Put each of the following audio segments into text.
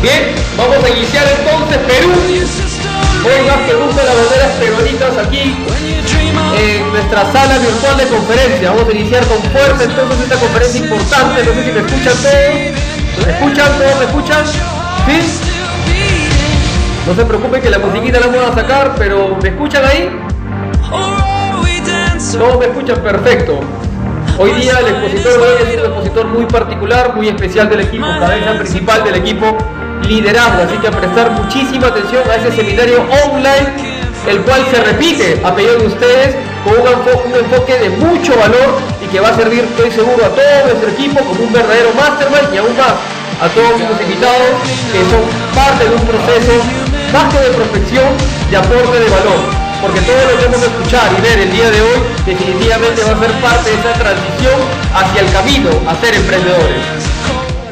Bien, vamos a iniciar entonces Perú. Hoy más que nunca las banderas peruanitas aquí en nuestra sala virtual de conferencia. Vamos a iniciar con fuerza entonces esta conferencia importante. No sé si me escuchan todos. ¿Me escuchan? ¿Todos me escuchan? ¿Sí? No se preocupen que la musiquita la vamos a sacar, pero ¿me escuchan ahí? Todos me escuchan, perfecto. Hoy día el expositor de hoy es un expositor muy particular, muy especial del equipo, cabeza principal del equipo, liderazgo, así que a prestar muchísima atención a ese seminario online, el cual se repite a pedido de ustedes con un enfoque de mucho valor y que va a servir, estoy seguro, a todo nuestro equipo como un verdadero mastermind y aún más a todos los invitados que son parte de un proceso más que de prospección, de aporte de valor. Porque todo lo que vamos a escuchar y ver el día de hoy definitivamente va a ser parte de esa transición hacia el camino a ser emprendedores.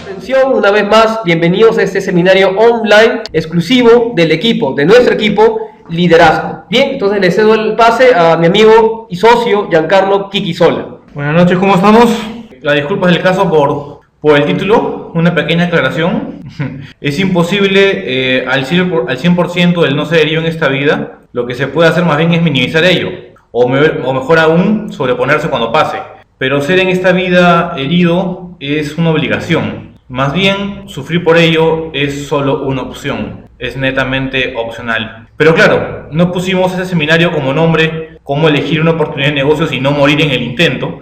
Atención, una vez más, bienvenidos a este seminario online exclusivo del equipo, de nuestro equipo, Liderazgo. Bien, entonces le cedo el pase a mi amigo y socio Giancarlo Quiquisola. Buenas noches, ¿cómo estamos? La disculpa es el caso por el título, una pequeña aclaración. Es imposible al 100% el no ser herido en esta vida. Lo que se puede hacer más bien es minimizar ello, o mejor aún, sobreponerse cuando pase. Pero ser en esta vida herido es una obligación. Más bien, sufrir por ello es solo una opción, es netamente opcional. Pero claro, no pusimos ese seminario como nombre, cómo elegir una oportunidad de negocios y no morir en el intento,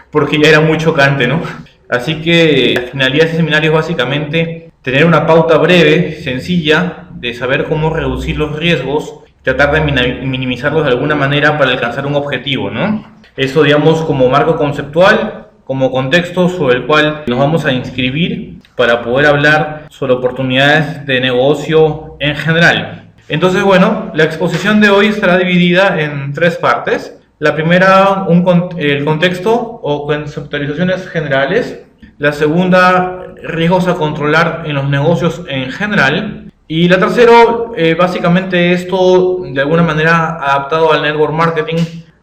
porque ya era muy chocante, ¿no? Así que la finalidad de ese seminario es básicamente tener una pauta breve, sencilla, de saber cómo reducir los riesgos, tratar de minimizarlos de alguna manera para alcanzar un objetivo, ¿no? Eso, digamos, como marco conceptual, como contexto sobre el cual nos vamos a inscribir para poder hablar sobre oportunidades de negocio en general. Entonces, bueno, la exposición de hoy estará dividida en tres partes. La primera, el contexto o conceptualizaciones generales. La segunda, riesgos a controlar en los negocios en general. Y la tercera, básicamente esto de alguna manera adaptado al network marketing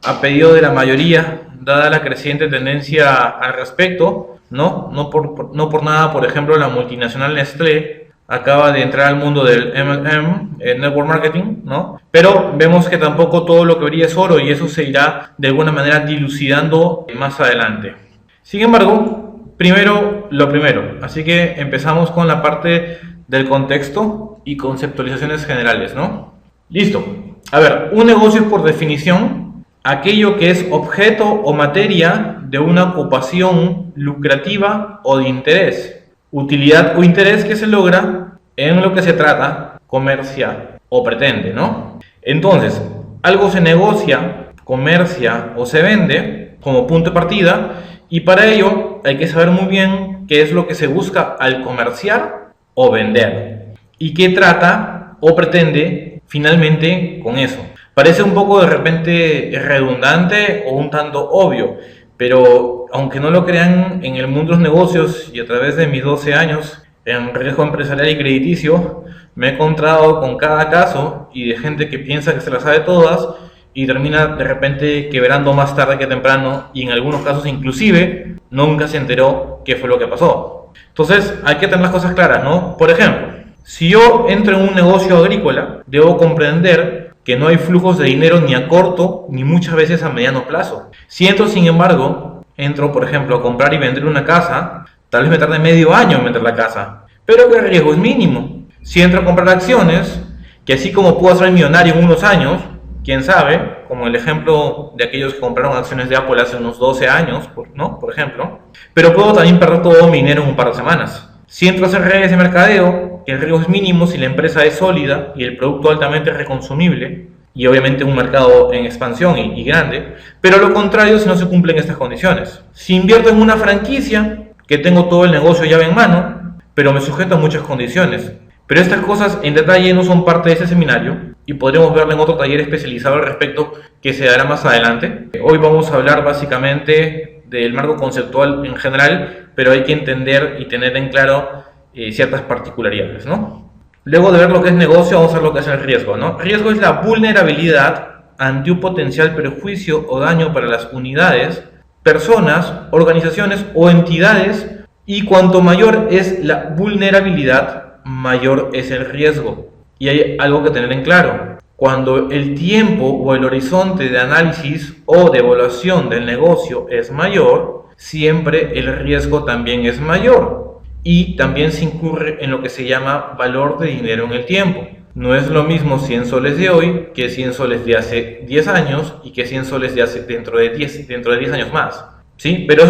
a pedido de la mayoría, dada la creciente tendencia al respecto, ¿no? No por nada, por ejemplo, la multinacional Nestlé acaba de entrar al mundo del MLM, network marketing, ¿no? Pero vemos que tampoco todo lo que brilla es oro y eso se irá de alguna manera dilucidando más adelante. Sin embargo, primero lo primero, así que empezamos con la parte del contexto y conceptualizaciones generales, ¿no? Listo. A ver, un negocio es por definición aquello que es objeto o materia de una ocupación lucrativa o de interés, utilidad o interés que se logra en lo que se trata, comercia o pretende, ¿no? Entonces, algo se negocia, comercia o se vende como punto de partida y para ello hay que saber muy bien qué es lo que se busca al comerciar o vender y qué trata o pretende finalmente con eso. Parece un poco de repente redundante o un tanto obvio, pero aunque no lo crean, en el mundo de los negocios y a través de mis 12 años en riesgo empresarial y crediticio me he encontrado con cada caso y de gente que piensa que se las sabe todas y termina de repente quebrando más tarde que temprano y en algunos casos inclusive nunca se enteró qué fue lo que pasó. Entonces hay que tener las cosas claras, ¿no? Por ejemplo, si yo entro en un negocio agrícola, debo comprender que no hay flujos de dinero ni a corto ni muchas veces a mediano plazo. Si entro, sin embargo, por ejemplo a comprar y vender una casa, tal vez me tarde medio año en vender la casa, pero que el riesgo es mínimo. Si entro a comprar acciones, que así como puedo ser millonario en unos años, quién sabe, como el ejemplo de aquellos que compraron acciones de Apple hace unos 12 años, ¿no? Por ejemplo, pero puedo también perder todo mi dinero en un par de semanas. Si entro a hacer redes de mercadeo, que el riesgo es mínimo si la empresa es sólida y el producto altamente reconsumible, y obviamente un mercado en expansión y grande, pero lo contrario si no se cumplen estas condiciones. Si invierto en una franquicia, que tengo todo el negocio llave en mano, pero me sujeto a muchas condiciones. Pero estas cosas en detalle no son parte de ese seminario y podremos verlo en otro taller especializado al respecto que se dará más adelante. Hoy vamos a hablar básicamente del marco conceptual en general, pero hay que entender y tener en claro ciertas particularidades, ¿no? Luego de ver lo que es negocio, vamos a ver lo que es el riesgo, ¿no? Riesgo es la vulnerabilidad ante un potencial perjuicio o daño para las unidades, personas, organizaciones o entidades, y cuanto mayor es la vulnerabilidad, mayor es el riesgo. Y hay algo que tener en claro. Cuando el tiempo o el horizonte de análisis o de evaluación del negocio es mayor, siempre el riesgo también es mayor. Y también se incurre en lo que se llama valor de dinero en el tiempo. No es lo mismo 100 soles de hoy que 100 soles de hace 10 años y que 100 soles de hace dentro de 10 años más. ¿Sí? Pero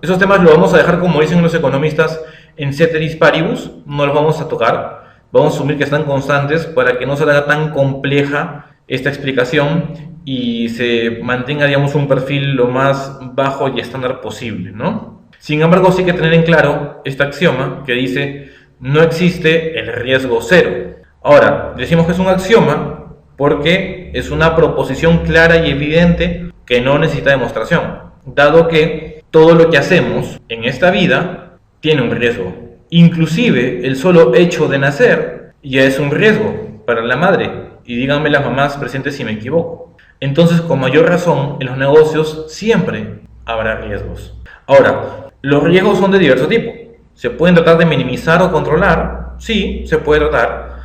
esos temas los vamos a dejar, como dicen los economistas, en ceteris paribus, no los vamos a tocar. Vamos a asumir que están constantes para que no se haga tan compleja esta explicación y se mantenga, digamos, un perfil lo más bajo y estándar posible, ¿no? Sin embargo, sí hay que tener en claro este axioma que dice no existe el riesgo cero. Ahora, decimos que es un axioma porque es una proposición clara y evidente que no necesita demostración, dado que todo lo que hacemos en esta vida tiene un riesgo. Inclusive el solo hecho de nacer ya es un riesgo para la madre, y díganme las mamás presentes si me equivoco. Entonces, con mayor razón, en los negocios siempre habrá riesgos. Ahora, los riesgos son de diverso tipo. ¿Se pueden tratar de minimizar o controlar? Sí, se puede tratar.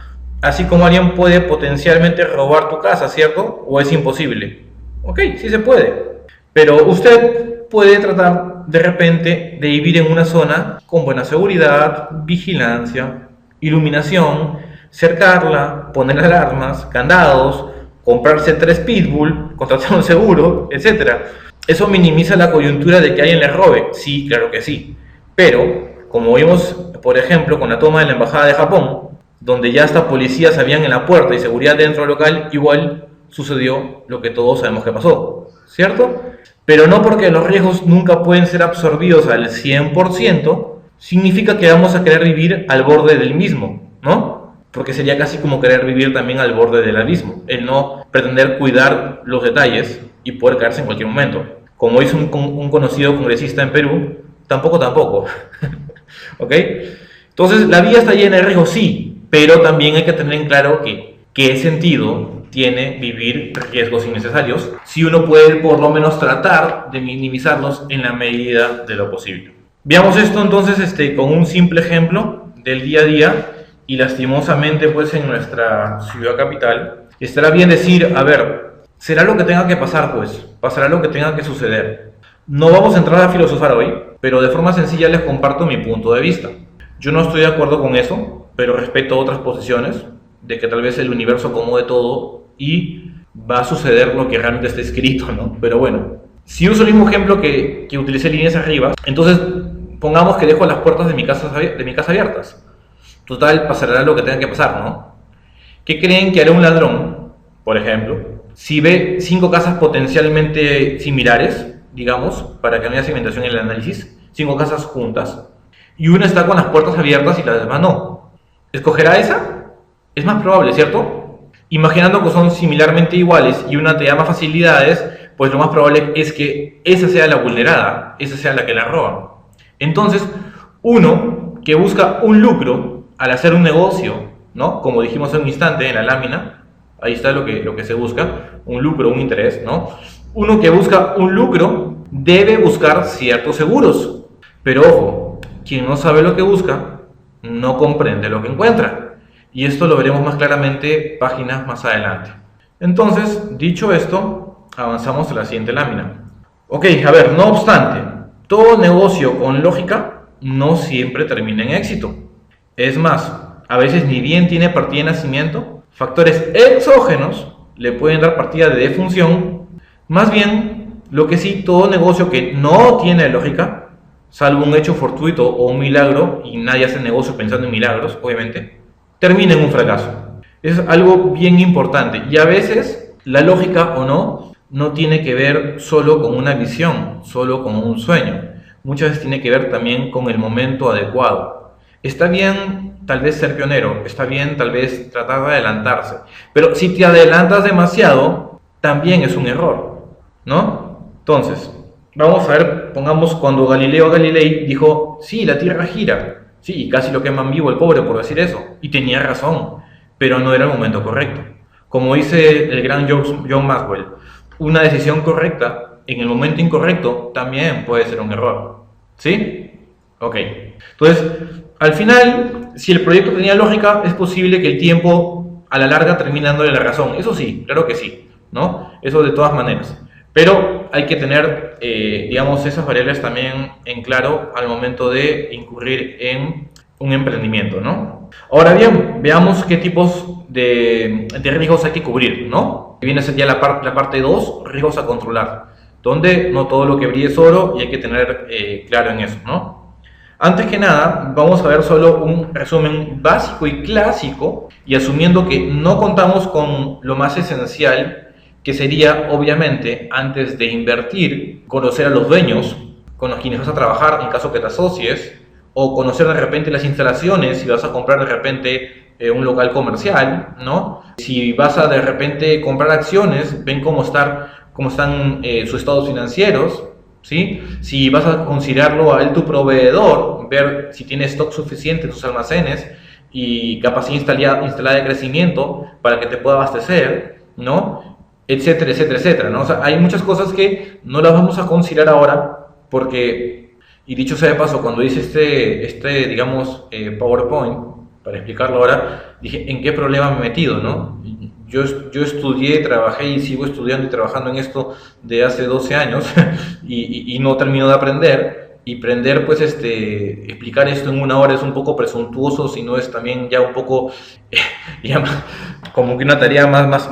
Así como alguien puede potencialmente robar tu casa, ¿cierto? ¿O es imposible? Ok, sí se puede. Pero usted puede tratar de repente de vivir en una zona con buena seguridad, vigilancia, iluminación, cercarla, poner alarmas, candados, comprarse 3 pitbull, contratar un seguro, etc. ¿Eso minimiza la coyuntura de que alguien le robe? Sí, claro que sí. Pero, como vimos, por ejemplo, con la toma de la Embajada de Japón, donde ya hasta policías habían en la puerta y seguridad dentro del local, igual sucedió lo que todos sabemos que pasó, ¿cierto? Pero no porque los riesgos nunca pueden ser absorbidos al 100%, significa que vamos a querer vivir al borde del mismo, ¿no? Porque sería casi como querer vivir también al borde del abismo, el no pretender cuidar los detalles y poder caerse en cualquier momento. Como hizo un conocido congresista en Perú, tampoco. ¿Ok? Entonces, la vida está llena de riesgos, sí, pero también hay que tener en claro que qué sentido tiene vivir riesgos innecesarios si uno puede por lo menos tratar de minimizarlos en la medida de lo posible. Veamos esto entonces con un simple ejemplo del día a día y lastimosamente pues en nuestra ciudad capital. Estará bien decir, a ver, será lo que tenga que pasar pues, pasará lo que tenga que suceder. No vamos a entrar a filosofar hoy, pero de forma sencilla les comparto mi punto de vista. Yo no estoy de acuerdo con eso, pero respeto otras posiciones de que tal vez el universo acomode todo y va a suceder lo que realmente está escrito, ¿no? Pero bueno, si uso el mismo ejemplo que utilicé líneas arriba, entonces pongamos que dejo las puertas de mi casa abiertas. Total, pasará lo que tenga que pasar, ¿no? ¿Qué creen que hará un ladrón, por ejemplo, si ve 5 casas potencialmente similares, digamos, para que no haya segmentación en el análisis, 5 casas juntas, y una está con las puertas abiertas y la demás no? ¿Escogerá esa? Es más probable, ¿cierto? Imaginando que son similarmente iguales y una te da más facilidades, pues lo más probable es que esa sea la vulnerada, esa sea la que la roban. Entonces, uno que busca un lucro al hacer un negocio, ¿no? Como dijimos hace un instante en la lámina, ahí está lo que se busca, un lucro, un interés, ¿no? Uno que busca un lucro debe buscar ciertos seguros. Pero ojo, quien no sabe lo que busca, no comprende lo que encuentra. Y esto lo veremos más claramente páginas más adelante. Entonces, dicho esto, avanzamos a la siguiente lámina. Ok, a ver, no obstante, todo negocio con lógica no siempre termina en éxito. Es más, a veces ni bien tiene partida de nacimiento, factores exógenos le pueden dar partida de defunción. Más bien, lo que sí, todo negocio que no tiene lógica, salvo un hecho fortuito o un milagro, y nadie hace negocio pensando en milagros, obviamente, termina en un fracaso. Es algo bien importante y a veces la lógica o no tiene que ver solo con una visión, solo con un sueño. Muchas veces tiene que ver también con el momento adecuado. Está bien tal vez ser pionero, está bien tal vez tratar de adelantarse, pero si te adelantas demasiado, también es un error, ¿no? Entonces, vamos a ver, pongamos cuando Galileo Galilei dijo, sí, la Tierra gira. Sí, casi lo queman vivo el pobre por decir eso. Y tenía razón, pero no era el momento correcto. Como dice el gran John Maxwell, una decisión correcta en el momento incorrecto también puede ser un error. ¿Sí? Ok. Entonces, al final, si el proyecto tenía lógica, es posible que el tiempo a la larga termine dándole la razón. Eso sí, claro que sí, ¿no? Eso de todas maneras. Pero hay que tener, digamos, esas variables también en claro al momento de incurrir en un emprendimiento, ¿no? Ahora bien, veamos qué tipos de riesgos hay que cubrir, ¿no? Que viene a ser ya la parte 2, riesgos a controlar, donde no todo lo que brille es oro y hay que tener claro en eso, ¿no? Antes que nada, vamos a ver solo un resumen básico y clásico, y asumiendo que no contamos con lo más esencial, que sería, obviamente, antes de invertir, conocer a los dueños con los quienes vas a trabajar en caso que te asocies, o conocer de repente las instalaciones si vas a comprar de repente un local comercial, ¿no? Si vas a de repente comprar acciones, ven cómo están sus estados financieros, ¿sí? Si vas a considerarlo a él tu proveedor, ver si tiene stock suficiente en sus almacenes y capacidad instalada de crecimiento para que te pueda abastecer, ¿no? Etcétera, etcétera, etcétera, ¿no? O sea, hay muchas cosas que no las vamos a considerar ahora porque, y dicho sea de paso, cuando hice digamos, PowerPoint, para explicarlo ahora, dije, ¿en qué problema me he metido, no? Yo estudié, trabajé y sigo estudiando y trabajando en esto de hace 12 años y no termino de aprender. Y aprender, pues, explicar esto en una hora es un poco presuntuoso, sino es también ya un poco, ya, como que una tarea más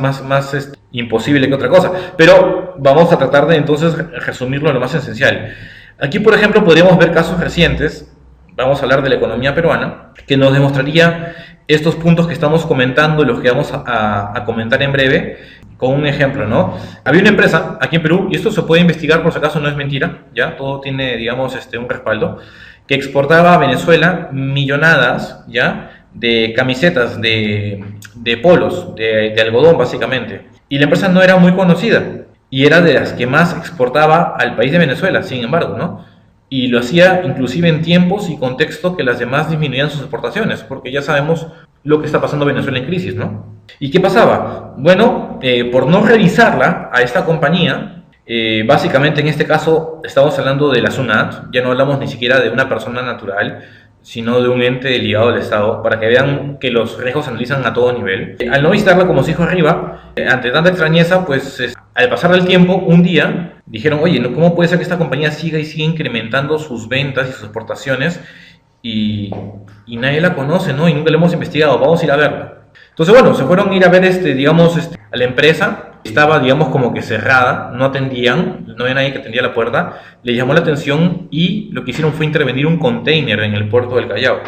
imposible que otra cosa. Pero vamos a tratar de entonces resumirlo en lo más esencial. Aquí, por ejemplo, podríamos ver casos recientes, vamos a hablar de la economía peruana, que nos demostraría estos puntos que estamos comentando y los que vamos a comentar en breve, con un ejemplo, ¿no? Había una empresa aquí en Perú, y esto se puede investigar por si acaso no es mentira, ya, todo tiene, digamos, un respaldo, que exportaba a Venezuela millonadas, ya, de camisetas, de polos, de algodón, básicamente. Y la empresa no era muy conocida, y era de las que más exportaba al país de Venezuela, sin embargo, ¿no? Y lo hacía inclusive en tiempos y contexto que las demás disminuían sus exportaciones, porque ya sabemos lo que está pasando en Venezuela en crisis, ¿no? ¿Y qué pasaba? Bueno, por no revisarla a esta compañía, básicamente en este caso estamos hablando de la SUNAT, ya no hablamos ni siquiera de una persona natural, sino de un ente ligado al Estado, para que vean que los riesgos se analizan a todo nivel. Al no visitarla, como se dijo arriba, ante tanta extrañeza, pues al pasar el tiempo, un día, dijeron, oye, ¿cómo puede ser que esta compañía siga incrementando sus ventas y sus exportaciones y nadie la conoce, ¿no? Y nunca la hemos investigado, vamos a ir a verla. Entonces, bueno, se fueron a ir a ver, digamos, a la empresa. Estaba, digamos, como que cerrada, no atendían, no había nadie que atendía la puerta. Le llamó la atención y lo que hicieron fue intervenir un container en el puerto del Callao.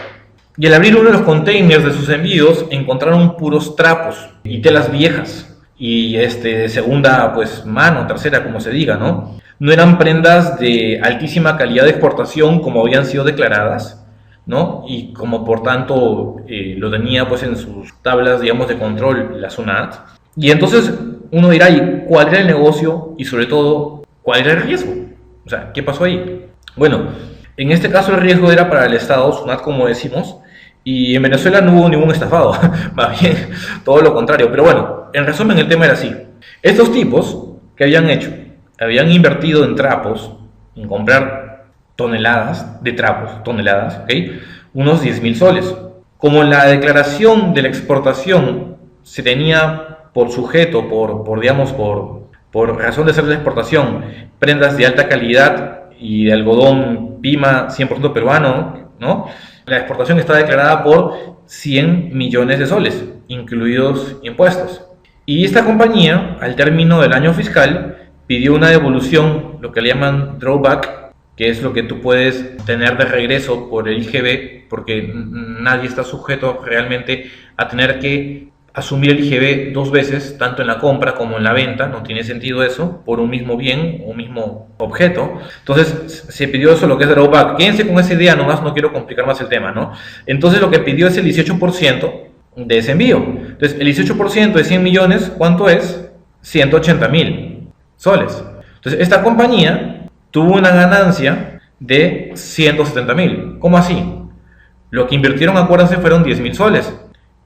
Y al abrir uno de los containers de sus envíos, encontraron puros trapos y telas viejas. Y de segunda, pues, mano, tercera, como se diga, ¿no? No eran prendas de altísima calidad de exportación como habían sido declaradas, ¿no? Y como por tanto lo tenía, pues, en sus tablas, digamos, de control la SUNAT. Y entonces uno dirá, ¿y cuál era el negocio? Y sobre todo, ¿cuál era el riesgo? O sea, ¿qué pasó ahí? Bueno, en este caso el riesgo era para el Estado, SUNAT, como decimos, y en Venezuela no hubo ningún estafado, más bien todo lo contrario. Pero bueno, en resumen el tema era así. Estos tipos, ¿qué habían hecho? Habían invertido en trapos, en comprar toneladas de trapos, toneladas, ¿ok? Unos 10.000 soles. Como la declaración de la exportación se tenía por sujeto, por razón de ser de exportación, prendas de alta calidad y de algodón Pima 100% peruano, ¿no? La exportación está declarada por 100 millones de soles, incluidos impuestos. Y esta compañía, al término del año fiscal, pidió una devolución, lo que le llaman drawback, que es lo que tú puedes tener de regreso por el IGB, porque nadie está sujeto realmente a tener que asumir el IGB dos veces, tanto en la compra como en la venta. No tiene sentido eso, por un mismo bien, un mismo objeto. Entonces se pidió eso, lo que es drawback. Quédense con esa idea nomás, no quiero complicar más el tema, ¿no? Entonces lo que pidió es el 18% de ese envío. Entonces el 18% de 100 millones, ¿cuánto es? 180.000 soles. Entonces esta compañía tuvo una ganancia de 170.000. ¿Cómo así? Lo que invirtieron, acuérdense, fueron 10.000 soles.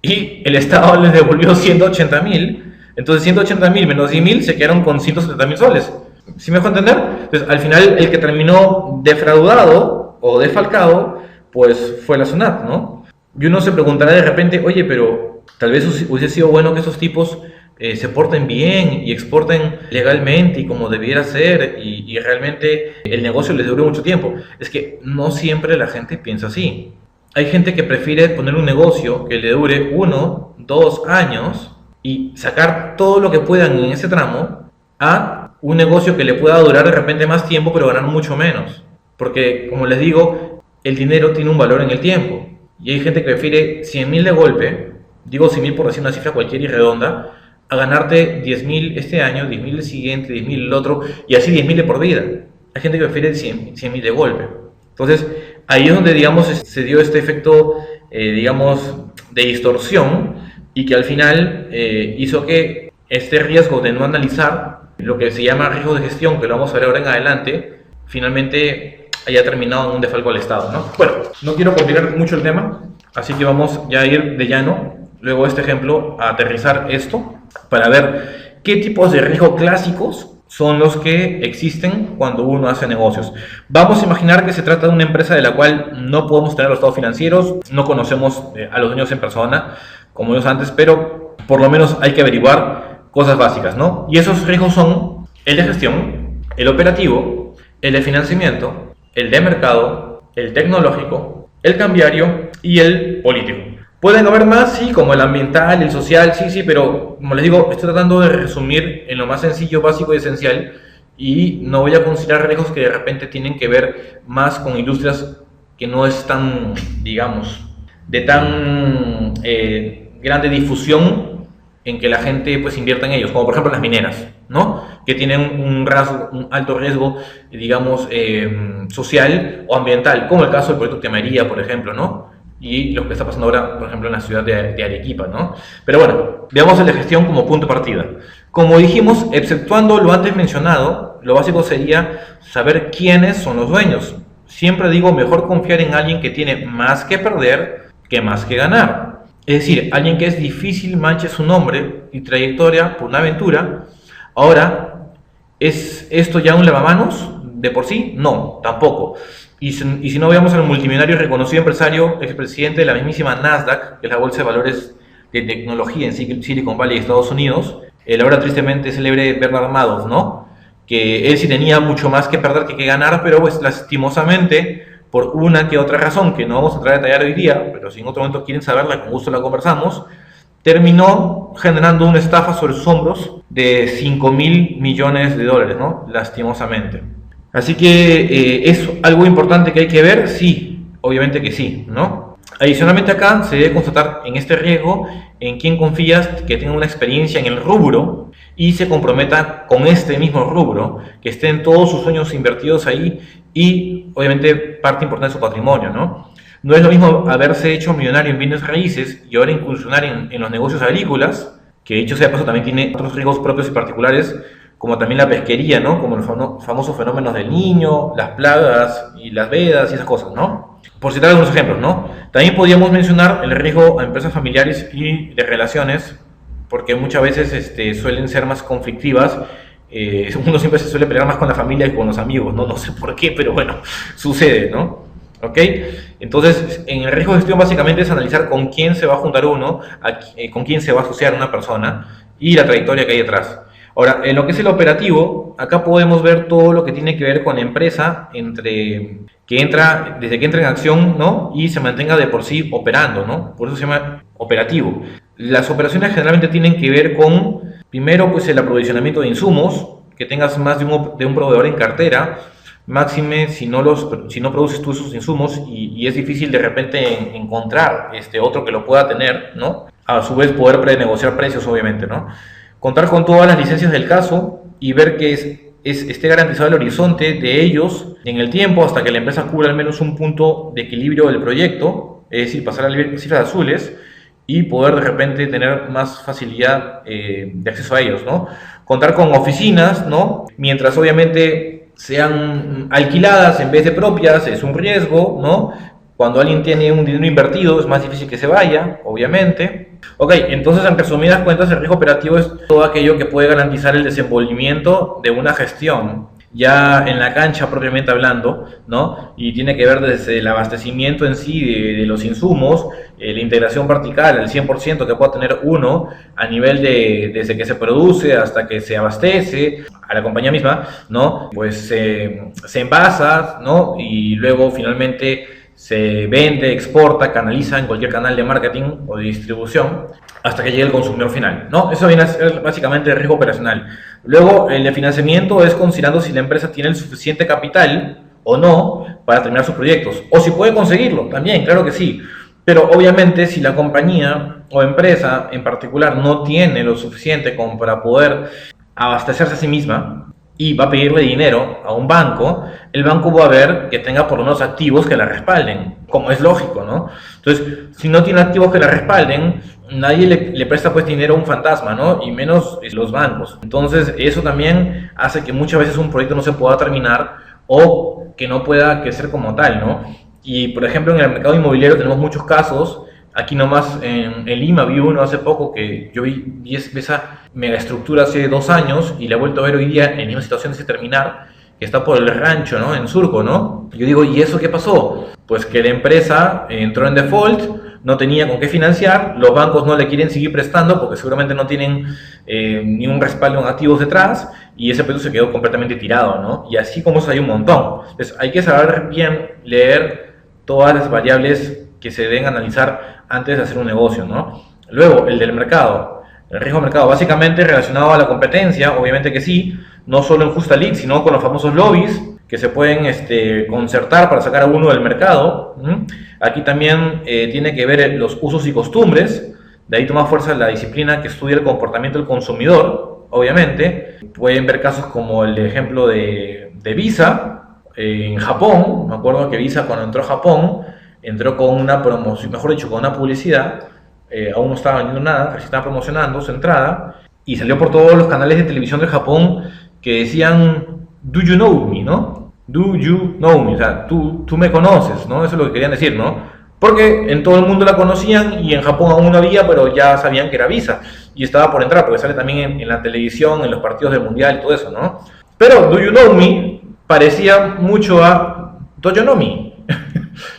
Y el Estado les devolvió 180.000. Entonces 180.000 menos 10.000 se quedaron con 170.000 soles. ¿Sí me dejó entender? Entonces al final el que terminó defraudado o desfalcado, pues fue la SUNAT, ¿no? Y uno se preguntará de repente, oye, pero tal vez hubiese sido bueno que esos tipos se porten bien y exporten legalmente y como debiera ser y realmente el negocio les dure mucho tiempo. Es que no siempre la gente piensa así. Hay gente que prefiere poner un negocio que le dure 1, 2 años y sacar todo lo que puedan en ese tramo a un negocio que le pueda durar de repente más tiempo pero ganar mucho menos. Porque, como les digo, el dinero tiene un valor en el tiempo. Y hay gente que prefiere 100.000 de golpe, digo 100.000 por decir una cifra cualquiera y redonda, a ganarte 10.000 este año, 10.000 el siguiente, 10.000 el otro, y así 10.000 de por vida. Hay gente que prefiere 100.000 de golpe. Entonces, ahí es donde, digamos, se dio este efecto, digamos, de distorsión y que al final hizo que este riesgo de no analizar, lo que se llama riesgo de gestión, que lo vamos a ver ahora en adelante, finalmente haya terminado en un desfalco al Estado, ¿no? Bueno, no quiero complicar mucho el tema, así que vamos ya a ir de llano, luego de este ejemplo, a aterrizar esto para ver qué tipos de riesgo clásicos son los que existen cuando uno hace negocios. Vamos a imaginar que se trata de una empresa de la cual no podemos tener los estados financieros, no conocemos a los dueños en persona, como ellos antes, pero por lo menos hay que averiguar cosas básicas, ¿no? Y esos riesgos son el de gestión, el operativo, el de financiamiento, el de mercado, el tecnológico, el cambiario y el político. Pueden haber más, sí, como el ambiental, el social, sí, pero como les digo, estoy tratando de resumir en lo más sencillo, básico y esencial y no voy a considerar riesgos que de repente tienen que ver más con industrias que no están, digamos, de tan grande difusión en que la gente pues invierta en ellos, como por ejemplo las mineras, ¿no? Que tienen un alto riesgo, digamos, social o ambiental, como el caso del proyecto Temería, por ejemplo, ¿no? Y lo que está pasando ahora, por ejemplo, en la ciudad de Arequipa, ¿no? Pero bueno, veamos el de gestión como punto de partida. Como dijimos, exceptuando lo antes mencionado, lo básico sería saber quiénes son los dueños. Siempre digo, mejor confiar en alguien que tiene más que perder que más que ganar. Es decir, alguien que es difícil manche su nombre y trayectoria por una aventura. Ahora, ¿es esto ya un lavamanos de por sí? No, tampoco. Y si no, veamos al multimillonario y reconocido empresario, expresidente de la mismísima Nasdaq, que es la bolsa de valores de tecnología en Silicon Valley, Estados Unidos, el ahora tristemente célebre Bernard Madoff, ¿no? Que él sí tenía mucho más que perder que ganar, pero pues lastimosamente, por una que otra razón, que no vamos a entrar a detallar hoy día, pero si en otro momento quieren saberla, con gusto la conversamos, terminó generando una estafa sobre sus hombros de 5.000 millones de dólares, ¿no? Lastimosamente. Así que es algo importante que hay que ver, sí, obviamente que sí, ¿no? Adicionalmente acá se debe constatar en este riesgo en quién confías que tenga una experiencia en el rubro y se comprometa con este mismo rubro, que estén todos sus sueños invertidos ahí y obviamente parte importante de su patrimonio, ¿no? No es lo mismo haberse hecho millonario en bienes raíces y ahora incursionar en los negocios agrícolas, que dicho sea de paso también tiene otros riesgos propios y particulares, como también la pesquería, ¿no? Como los famosos fenómenos del Niño, las plagas y las vedas y esas cosas, ¿no? Por citar algunos ejemplos, ¿no? También podríamos mencionar el riesgo a empresas familiares y de relaciones, porque muchas veces suelen ser más conflictivas. Uno siempre se suele pelear más con la familia que con los amigos, ¿no? No sé por qué, pero bueno, sucede, ¿no? ¿Ok? Entonces, en el riesgo de gestión básicamente es analizar con quién se va a juntar uno, con quién se va a asociar una persona y la trayectoria que hay detrás. Ahora, en lo que es el operativo, acá podemos ver todo lo que tiene que ver con la empresa desde que entra en acción, ¿no? Y se mantenga de por sí operando, ¿no? Por eso se llama operativo. Las operaciones generalmente tienen que ver con, primero, pues el aprovisionamiento de insumos, que tengas más de un proveedor en cartera, máxime si no produces tú esos insumos y es difícil de repente encontrar otro que lo pueda tener, ¿no? A su vez poder prenegociar precios, obviamente, ¿no? Contar con todas las licencias del caso y ver que esté garantizado el horizonte de ellos en el tiempo hasta que la empresa cubra al menos un punto de equilibrio del proyecto, es decir, pasar a cifras azules y poder de repente tener más facilidad de acceso a ellos, ¿no? Contar con oficinas, ¿no? Mientras obviamente sean alquiladas en vez de propias, es un riesgo, ¿no? Cuando alguien tiene un dinero invertido es más difícil que se vaya, obviamente. Ok, entonces en resumidas cuentas el riesgo operativo es todo aquello que puede garantizar el desenvolvimiento de una gestión. ya en la cancha propiamente hablando, ¿no? Y tiene que ver desde el abastecimiento en sí de los insumos, la integración vertical, el 100% que pueda tener uno a nivel de desde que se produce hasta que se abastece a la compañía misma, ¿no? Pues se envasa, ¿no? Y luego finalmente se vende, exporta, canaliza en cualquier canal de marketing o de distribución hasta que llegue el consumidor final, ¿no? Eso viene a ser básicamente el riesgo operacional. Luego, el de financiamiento es considerando si la empresa tiene el suficiente capital o no para terminar sus proyectos, o si puede conseguirlo, también, claro que sí. Pero obviamente si la compañía o empresa en particular no tiene lo suficiente como para poder abastecerse a sí misma y va a pedirle dinero a un banco, el banco va a ver que tenga por lo menos activos que la respalden, como es lógico, ¿no? Entonces, si no tiene activos que la respalden, nadie le presta pues dinero a un fantasma, ¿no? Y menos los bancos. Entonces, eso también hace que muchas veces un proyecto no se pueda terminar o que no pueda crecer como tal, ¿no? Y, por ejemplo, en el mercado inmobiliario tenemos muchos casos. Aquí nomás en Lima vi uno hace poco que yo vi esa megaestructura hace 2 años y la he vuelto a ver hoy día en la misma situación de terminar, que está por el rancho, ¿no? En Surco, ¿no? Yo digo, ¿y eso qué pasó? Pues que la empresa entró en default, no tenía con qué financiar, los bancos no le quieren seguir prestando porque seguramente no tienen ningún respaldo en activos detrás y ese proyecto se quedó completamente tirado, ¿no? Y así como eso hay un montón. Entonces hay que saber bien leer todas las variables que se deben analizar antes de hacer un negocio, ¿no? Luego, el del mercado, el riesgo del mercado, básicamente relacionado a la competencia, obviamente que sí, no solo en Justa Lead, sino con los famosos lobbies que se pueden concertar para sacar a uno del mercado. Aquí también tiene que ver los usos y costumbres, de ahí toma fuerza la disciplina que estudia el comportamiento del consumidor, obviamente. Pueden ver casos como el ejemplo de Visa en Japón. Me acuerdo que Visa cuando entró a Japón, entró con una promoción, mejor dicho, con una publicidad, aún no estaba vendiendo nada, recién estaba promocionando su entrada, y salió por todos los canales de televisión de Japón que decían, do you know me, ¿no? Do you know me, o sea, tú me conoces, ¿no? Eso es lo que querían decir, ¿no? Porque en todo el mundo la conocían y en Japón aún no había, pero ya sabían que era Visa, y estaba por entrar, porque sale también en la televisión, en los partidos del Mundial y todo eso, ¿no? Pero do you know me parecía mucho a do you know me,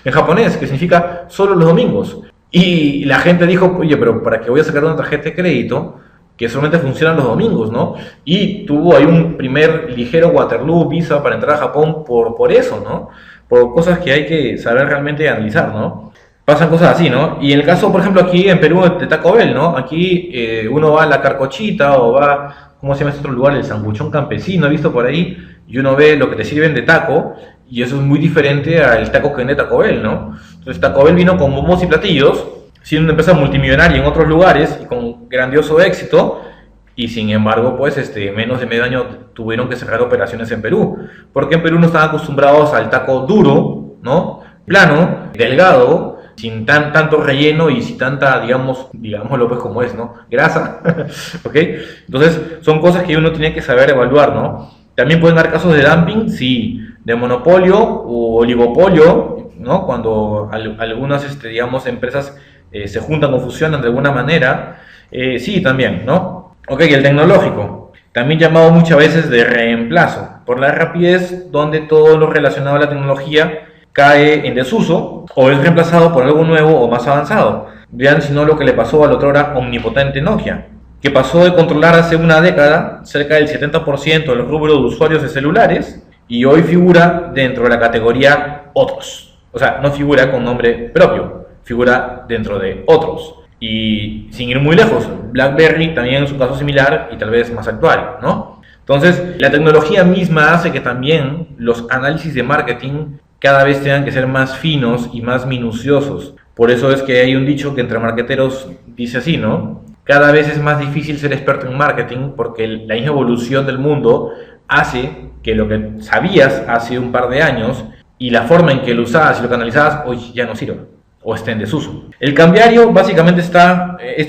en japonés, que significa solo los domingos. Y la gente dijo, oye, pero ¿para qué voy a sacar una tarjeta de crédito que solamente funciona los domingos, ¿no? Y tuvo ahí un primer ligero Waterloo Visa para entrar a Japón por eso, ¿no? Por cosas que hay que saber realmente analizar, ¿no? Pasan cosas así, ¿no? Y en el caso, por ejemplo, aquí en Perú de Taco Bell, ¿no? Aquí uno va a la Carcochita o va, ¿cómo se llama este otro lugar? El Sanguchón Campesino, he visto por ahí, y uno ve lo que te sirven de taco, y eso es muy diferente al taco que vende Taco Bell, ¿no? Entonces Taco Bell vino con bombos y platillos, siendo una empresa multimillonaria en otros lugares y con grandioso éxito, y sin embargo, pues menos de medio año tuvieron que cerrar operaciones en Perú, porque en Perú no estaban acostumbrados al taco duro, ¿no? Plano, delgado, sin tanto relleno y sin tanta, digámoslo pues como es, ¿no? Grasa, ¿ok? Entonces son cosas que uno tiene que saber evaluar, ¿no? También pueden dar casos de dumping, sí, de monopolio o oligopolio, ¿no? Cuando algunas, empresas se juntan o fusionan de alguna manera, sí, también, ¿no? Ok, el tecnológico, también llamado muchas veces de reemplazo, por la rapidez donde todo lo relacionado a la tecnología cae en desuso o es reemplazado por algo nuevo o más avanzado. Vean si no lo que le pasó al otrora omnipotente Nokia, que pasó de controlar hace una década cerca del 70% del rubro de usuarios de celulares y hoy figura dentro de la categoría otros. O sea, no figura con nombre propio, figura dentro de otros. Y sin ir muy lejos, BlackBerry también es un caso similar y tal vez más actual, ¿no? Entonces, la tecnología misma hace que también los análisis de marketing cada vez tengan que ser más finos y más minuciosos. Por eso es que hay un dicho que entre marketeros dice así, ¿no? Cada vez es más difícil ser experto en marketing porque la misma evolución del mundo hace que lo que sabías hace un par de años y la forma en que lo usabas y lo canalizabas hoy ya no sirve o está en desuso. El cambiario básicamente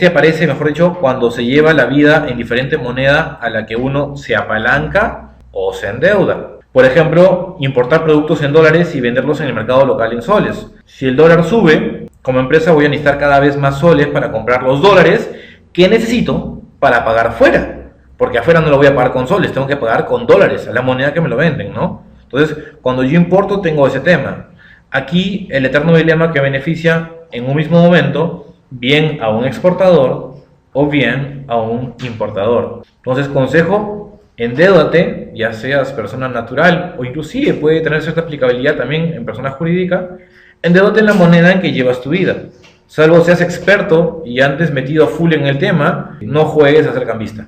aparece, mejor dicho, cuando se lleva la vida en diferente moneda a la que uno se apalanca o se endeuda. Por ejemplo, importar productos en dólares y venderlos en el mercado local en soles. Si el dólar sube, como empresa voy a necesitar cada vez más soles para comprar los dólares que necesito para pagar fuera. porque afuera no lo voy a pagar con soles, tengo que pagar con dólares, a la moneda que me lo venden, ¿no? Entonces, cuando yo importo, tengo ese tema. Aquí, el eterno dilema que beneficia en un mismo momento, bien a un exportador o bien a un importador. Entonces, consejo, endeúdate, ya seas persona natural o inclusive puede tener cierta aplicabilidad también en persona jurídica, endeúdate en la moneda en que llevas tu vida. Salvo seas experto y antes metido a full en el tema, no juegues a ser cambista.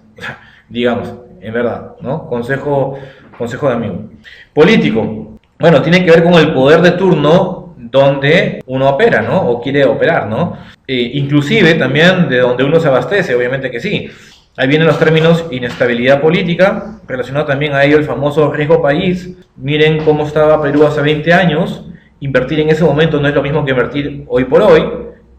Digamos, en verdad, ¿no? Consejo de amigo. Político. Bueno, tiene que ver con el poder de turno donde uno opera, ¿no? O quiere operar, ¿no? Inclusive también de donde uno se abastece, obviamente que sí. Ahí vienen los términos inestabilidad política, relacionado también a ello el famoso riesgo país. Miren cómo estaba Perú hace 20 años. Invertir en ese momento no es lo mismo que invertir hoy por hoy.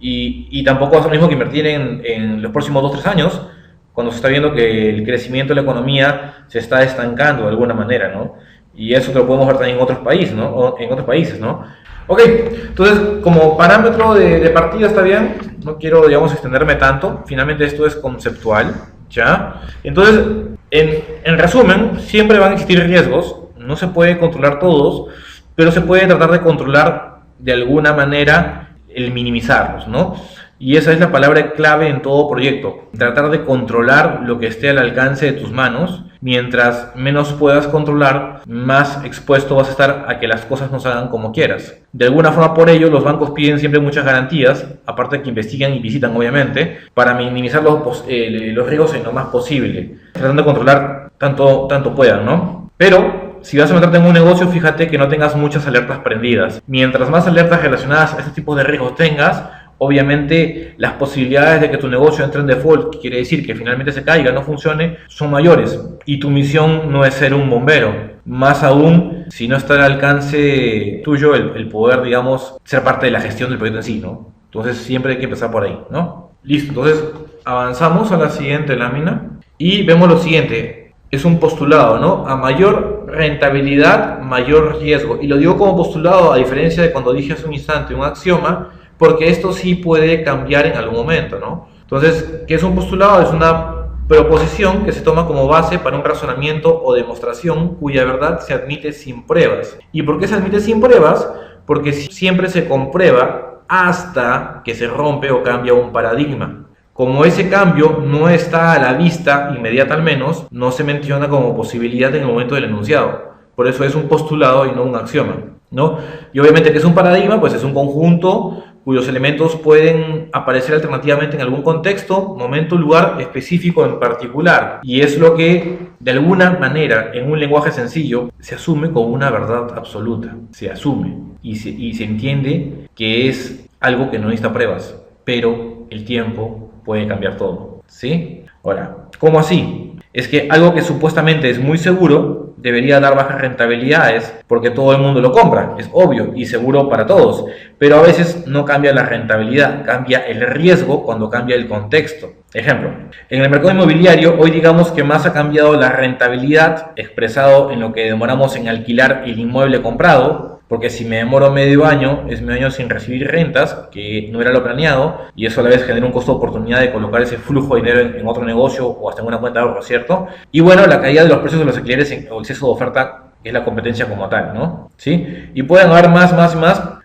Y tampoco es lo mismo que invertir en los próximos 2-3 años, cuando se está viendo que el crecimiento de la economía se está estancando de alguna manera, ¿no? Y eso lo podemos ver también en otros países, ¿no? Ok, entonces como parámetro de partida está bien, no quiero, digamos, extenderme tanto, finalmente esto es conceptual, ¿ya? Entonces, en resumen, siempre van a existir riesgos, no se puede controlar todos, pero se puede tratar de controlar de alguna manera el minimizarlos, ¿no? Y esa es la palabra clave en todo proyecto, tratar de controlar lo que esté al alcance de tus manos. Mientras menos puedas controlar, más expuesto vas a estar a que las cosas no salgan como quieras. De alguna forma, por ello, los bancos piden siempre muchas garantías, aparte de que investigan y visitan, obviamente, para minimizar los riesgos en lo más posible, tratando de controlar tanto puedan, ¿no? Pero si vas a meterte en un negocio, fíjate que no tengas muchas alertas prendidas. Mientras más alertas relacionadas a este tipo de riesgos tengas, obviamente las posibilidades de que tu negocio entre en default, que quiere decir que finalmente se caiga, no funcione, son mayores. Y tu misión no es ser un bombero. Más aún, si no está al alcance tuyo el poder, digamos, ser parte de la gestión del proyecto en sí, ¿no? Entonces siempre hay que empezar por ahí, ¿no? Listo, entonces avanzamos a la siguiente lámina y vemos lo siguiente. Es un postulado, ¿no? A mayor rentabilidad, mayor riesgo. Y lo digo como postulado a diferencia de cuando dije hace un instante un axioma, porque esto sí puede cambiar en algún momento, ¿no? Entonces, ¿qué es un postulado? Es una proposición que se toma como base para un razonamiento o demostración cuya verdad se admite sin pruebas. ¿Y por qué se admite sin pruebas? Porque siempre se comprueba hasta que se rompe o cambia un paradigma. Como ese cambio no está a la vista inmediata al menos, no se menciona como posibilidad en el momento del enunciado. Por eso es un postulado y no un axioma, ¿no? Y obviamente que es un paradigma, pues es un conjunto cuyos elementos pueden aparecer alternativamente en algún contexto, momento, lugar específico en particular. Y es lo que, de alguna manera, en un lenguaje sencillo, se asume como una verdad absoluta. Se asume y se entiende que es algo que no necesita pruebas, pero el tiempo puede cambiar todo, ¿sí? Ahora, ¿cómo así? Es que algo que supuestamente es muy seguro debería dar bajas rentabilidades porque todo el mundo lo compra, es obvio y seguro para todos, pero a veces no cambia la rentabilidad, cambia el riesgo cuando cambia el contexto. Ejemplo, en el mercado inmobiliario hoy digamos que más ha cambiado la rentabilidad expresado en lo que demoramos en alquilar el inmueble comprado, porque si me demoro medio año, es medio año sin recibir rentas, que no era lo planeado, y eso a la vez genera un costo de oportunidad de colocar ese flujo de dinero en otro negocio o hasta en una cuenta de ahorro, ¿cierto? Y bueno, la caída de los precios de los alquileres o el exceso de oferta es la competencia como tal, ¿no? ¿Sí? Y pueden haber más.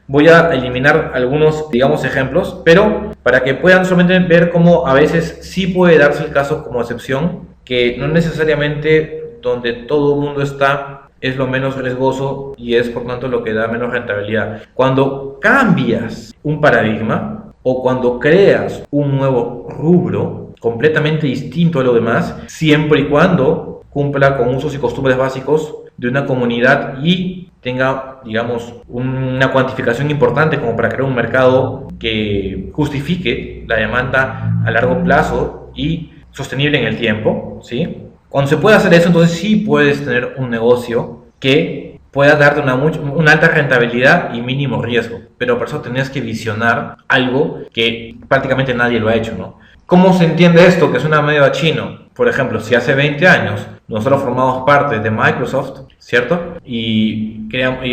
Voy a eliminar algunos, digamos, ejemplos, pero para que puedan solamente ver cómo a veces sí puede darse el caso como excepción, que no necesariamente donde todo el mundo está es lo menos riesgoso y es por tanto lo que da menos rentabilidad. Cuando cambias un paradigma o cuando creas un nuevo rubro completamente distinto a lo demás, siempre y cuando cumpla con usos y costumbres básicos de una comunidad y tenga, digamos, una cuantificación importante como para crear un mercado que justifique la demanda a largo plazo y sostenible en el tiempo, ¿sí? Cuando se puede hacer eso, entonces sí puedes tener un negocio que pueda darte una alta rentabilidad y mínimo riesgo, pero por eso tenés que visionar algo que prácticamente nadie lo ha hecho, ¿no? ¿Cómo se entiende esto? Que suena medio a chino. Por ejemplo, si hace 20 años nosotros formamos parte de Microsoft, ¿cierto?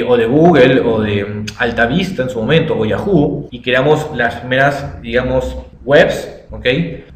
O de Google, o de Altavista en su momento, o Yahoo, y creamos las primeras, digamos, webs, ¿ok?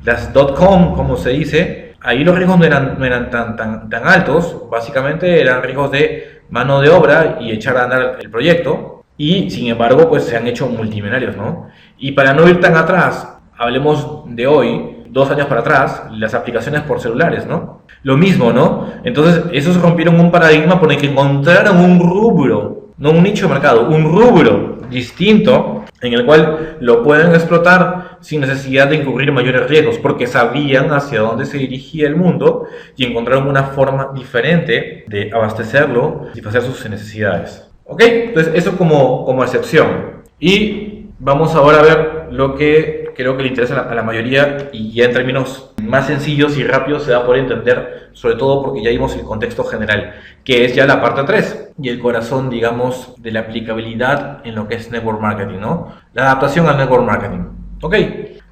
Las .com, como se dice. ahí los riesgos no eran tan altos, básicamente eran riesgos de mano de obra y echar a andar el proyecto, y sin embargo pues se han hecho multimillonarios, ¿no? Y para no ir tan atrás, hablemos de hoy, 2 años para atrás, las aplicaciones por celulares, ¿no? Lo mismo, ¿no? Entonces, esos rompieron un paradigma por el que encontraron un rubro, no un nicho de mercado, un rubro distinto en el cual lo pueden explotar sin necesidad de incurrir mayores riesgos, porque sabían hacia dónde se dirigía el mundo y encontraron una forma diferente de abastecerlo y satisfacer sus necesidades. ¿Ok? Entonces, eso como excepción. Y vamos ahora a ver lo que creo que le interesa a la mayoría, y ya en términos más sencillos y rápidos se va a poder entender, sobre todo porque ya vimos el contexto general, que es ya la parte 3 y el corazón, digamos, de la aplicabilidad en lo que es network marketing, ¿no? La adaptación al network marketing. Ok,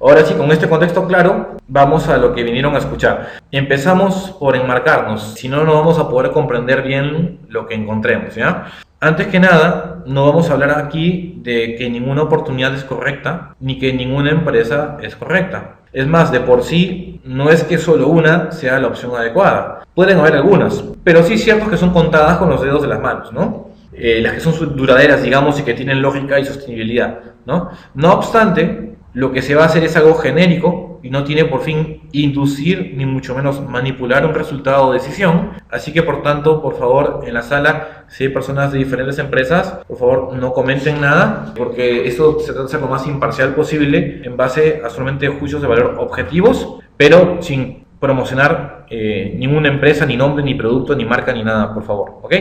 ahora sí, con este contexto claro, vamos a lo que vinieron a escuchar. Empezamos por enmarcarnos, si no, no vamos a poder comprender bien lo que encontremos, ¿ya? Antes que nada, no vamos a hablar aquí de que ninguna oportunidad es correcta, ni que ninguna empresa es correcta. Es más, de por sí, no es que solo una sea la opción adecuada. Pueden haber algunas, pero sí es cierto que son contadas con los dedos de las manos, ¿no? Las que son duraderas, digamos, y que tienen lógica y sostenibilidad, ¿no? No obstante, lo que se va a hacer es algo genérico y no tiene por fin inducir ni mucho menos manipular un resultado o decisión. Así que por tanto, por favor, en la sala, si hay personas de diferentes empresas, por favor no comenten nada, porque esto se trata de ser lo más imparcial posible en base a solamente juicios de valor objetivos, pero sin promocionar ninguna empresa, ni nombre, ni producto, ni marca, ni nada, por favor. ¿Ok?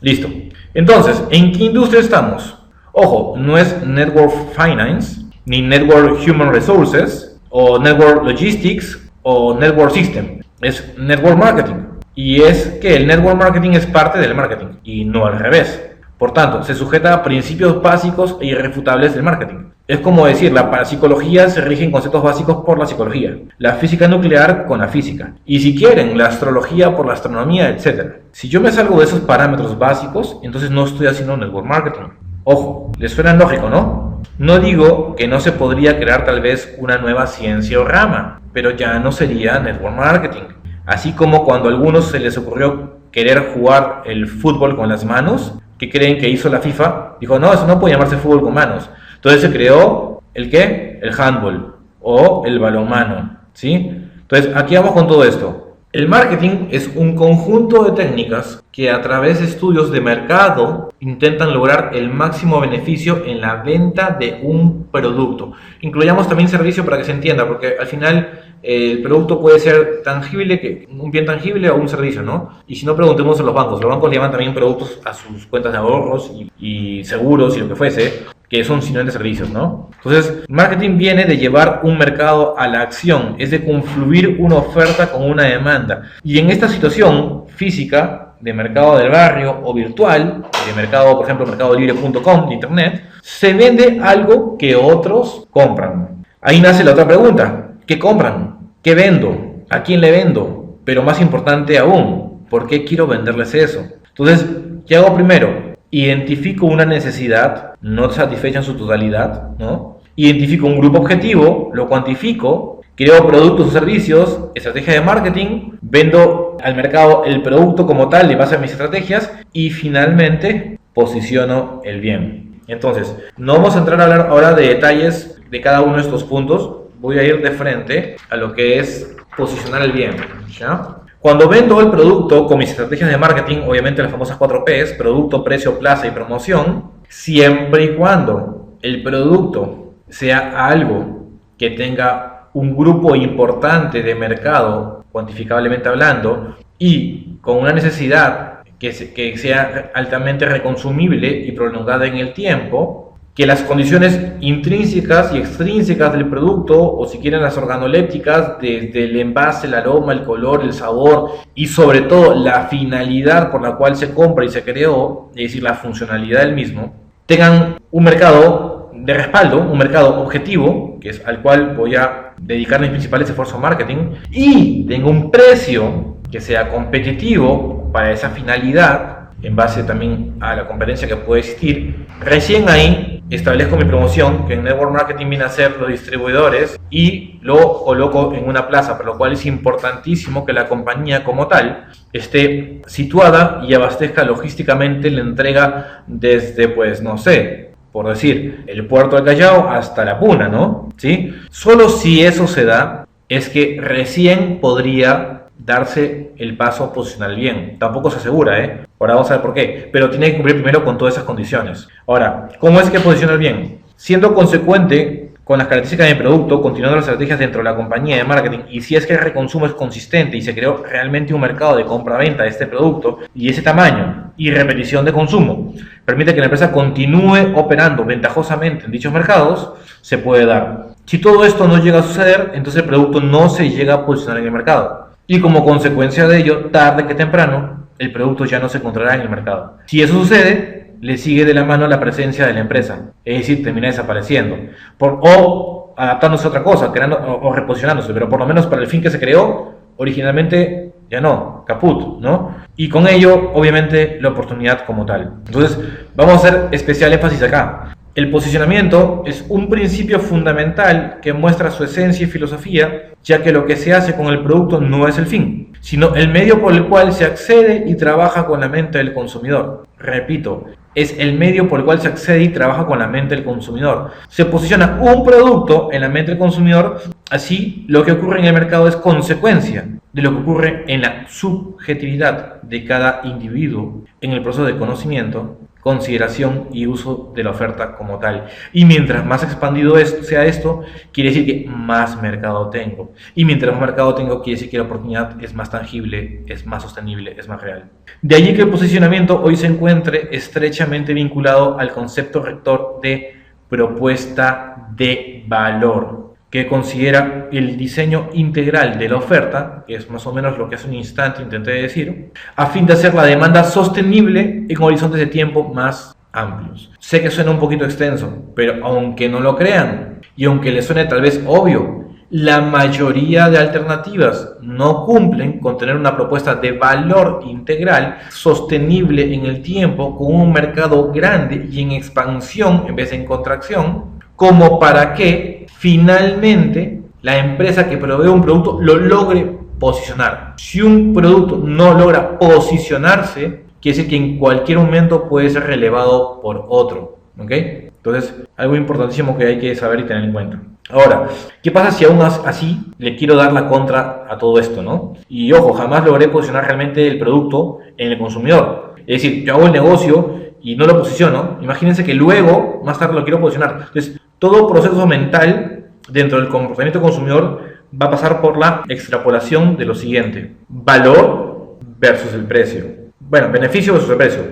Listo. Entonces, ¿en qué industria estamos? Ojo, no es Network Finance, ni Network Human Resources, o Network Logistics, o Network System. Es Network Marketing. Y es que el Network Marketing es parte del marketing, y no al revés. Por tanto, se sujeta a principios básicos e irrefutables del marketing. Es como decir, la parapsicología se rige en conceptos básicos por la psicología, la física nuclear con la física, y si quieren, la astrología por la astronomía, etc. Si yo me salgo de esos parámetros básicos, entonces no estoy haciendo Network Marketing. Ojo, les suena lógico, ¿no? No digo que no se podría crear tal vez una nueva ciencia o rama, pero ya no sería Network Marketing. Así como cuando a algunos se les ocurrió querer jugar el fútbol con las manos, ¿qué creen que hizo la FIFA? Dijo, no, eso no puede llamarse fútbol con manos. Entonces se creó, ¿el qué? El handball o el balonmano, ¿sí? Entonces, aquí vamos con todo esto. El marketing es un conjunto de técnicas que a través de estudios de mercado intentan lograr el máximo beneficio en la venta de un producto. Incluyamos también servicio para que se entienda, porque al final el producto puede ser tangible, un bien tangible o un servicio, ¿no? Y si no, preguntemos a los bancos. Los bancos le llaman también productos a sus cuentas de ahorros y seguros y lo que fuese, que son sinónimos de servicios, ¿no? Entonces, marketing viene de llevar un mercado a la acción, es de confluir una oferta con una demanda. Y en esta situación física, de mercado del barrio o virtual, de mercado, por ejemplo, mercadolibre.com de internet, se vende algo que otros compran. Ahí nace la otra pregunta: ¿qué compran? ¿Qué vendo? ¿A quién le vendo? Pero más importante aún, ¿por qué quiero venderles eso? Entonces, ¿qué hago primero? Identifico una necesidad no satisfecha en su totalidad, ¿no? Identifico un grupo objetivo, lo cuantifico, creo productos o servicios, estrategia de marketing, vendo al mercado el producto como tal en base a mis estrategias y finalmente posiciono el bien. Entonces, no vamos a entrar a hablar ahora de detalles de cada uno de estos puntos, voy a ir de frente a lo que es posicionar el bien, ¿ya? Cuando vendo el producto con mis estrategias de marketing, obviamente las famosas 4 Ps, producto, precio, plaza y promoción, siempre y cuando el producto sea algo que tenga un grupo importante de mercado, cuantificablemente hablando, y con una necesidad que sea altamente reconsumible y prolongada en el tiempo, que las condiciones intrínsecas y extrínsecas del producto, o si quieren las organolépticas, desde el envase, el aroma, el color, el sabor y sobre todo la finalidad por la cual se compra y se creó, es decir, la funcionalidad del mismo, tengan un mercado de respaldo, un mercado objetivo, que es al cual voy a dedicar mis principales esfuerzos en marketing, y tenga un precio que sea competitivo para esa finalidad, en base también a la competencia que puede existir. Recién ahí establezco mi promoción, que en Network Marketing viene a ser los distribuidores, y lo coloco en una plaza, por lo cual es importantísimo que la compañía como tal esté situada y abastezca logísticamente la entrega desde, pues, no sé, por decir, el puerto de Callao hasta La Puna, ¿no? ¿Sí? Solo si eso se da, es que recién podría darse el paso posicional bien. Tampoco se asegura, ¿eh? Ahora vamos a ver por qué. Pero tiene que cumplir primero con todas esas condiciones. Ahora, ¿cómo es que posicionar bien? Siendo consecuente con las características de mi producto, continuando las estrategias dentro de la compañía de marketing, y si es que el reconsumo es consistente y se creó realmente un mercado de compra-venta de este producto y ese tamaño y repetición de consumo permite que la empresa continúe operando ventajosamente en dichos mercados, se puede dar. Si todo esto no llega a suceder, entonces el producto no se llega a posicionar en el mercado. Y como consecuencia de ello, tarde que temprano, el producto ya no se encontrará en el mercado. Si eso sucede, le sigue de la mano la presencia de la empresa, es decir, termina desapareciendo. O adaptándose a otra cosa, creando, o reposicionándose, pero por lo menos para el fin que se creó, originalmente ya no, caput, ¿no? Y con ello, obviamente, la oportunidad como tal. Entonces, vamos a hacer especial énfasis acá. El posicionamiento es un principio fundamental que muestra su esencia y filosofía, ya que lo que se hace con el producto no es el fin, sino el medio por el cual se accede y trabaja con la mente del consumidor. Repito, es el medio por el cual se accede y trabaja con la mente del consumidor. Se posiciona un producto en la mente del consumidor, así lo que ocurre en el mercado es consecuencia de lo que ocurre en la subjetividad de cada individuo en el proceso de conocimiento, consideración y uso de la oferta como tal. Y mientras más expandido sea esto, quiere decir que más mercado tengo. Y mientras más mercado tengo, quiere decir que la oportunidad es más tangible, es más sostenible, es más real. De allí que el posicionamiento hoy se encuentre estrechamente vinculado al concepto rector de propuesta de valor, que considera el diseño integral de la oferta, que es más o menos lo que hace un instante intenté decir, a fin de hacer la demanda sostenible en horizontes de tiempo más amplios. Sé que suena un poquito extenso, pero aunque no lo crean, y aunque les suene tal vez obvio, la mayoría de alternativas no cumplen con tener una propuesta de valor integral, sostenible en el tiempo, con un mercado grande y en expansión en vez de en contracción, como para que finalmente la empresa que provee un producto lo logre posicionar. Si un producto no logra posicionarse, quiere decir que en cualquier momento puede ser relevado por otro. ¿Ok? Entonces, algo importantísimo que hay que saber y tener en cuenta. Ahora, ¿qué pasa si aún así le quiero dar la contra a todo esto, ¿no? Y ojo, jamás logré posicionar realmente el producto en el consumidor. Es decir, yo hago el negocio y no lo posiciono. Imagínense que luego, más tarde, lo quiero posicionar. Entonces, todo proceso mental dentro del comportamiento consumidor va a pasar por la extrapolación de lo siguiente: valor versus el precio. Bueno, beneficio versus el precio.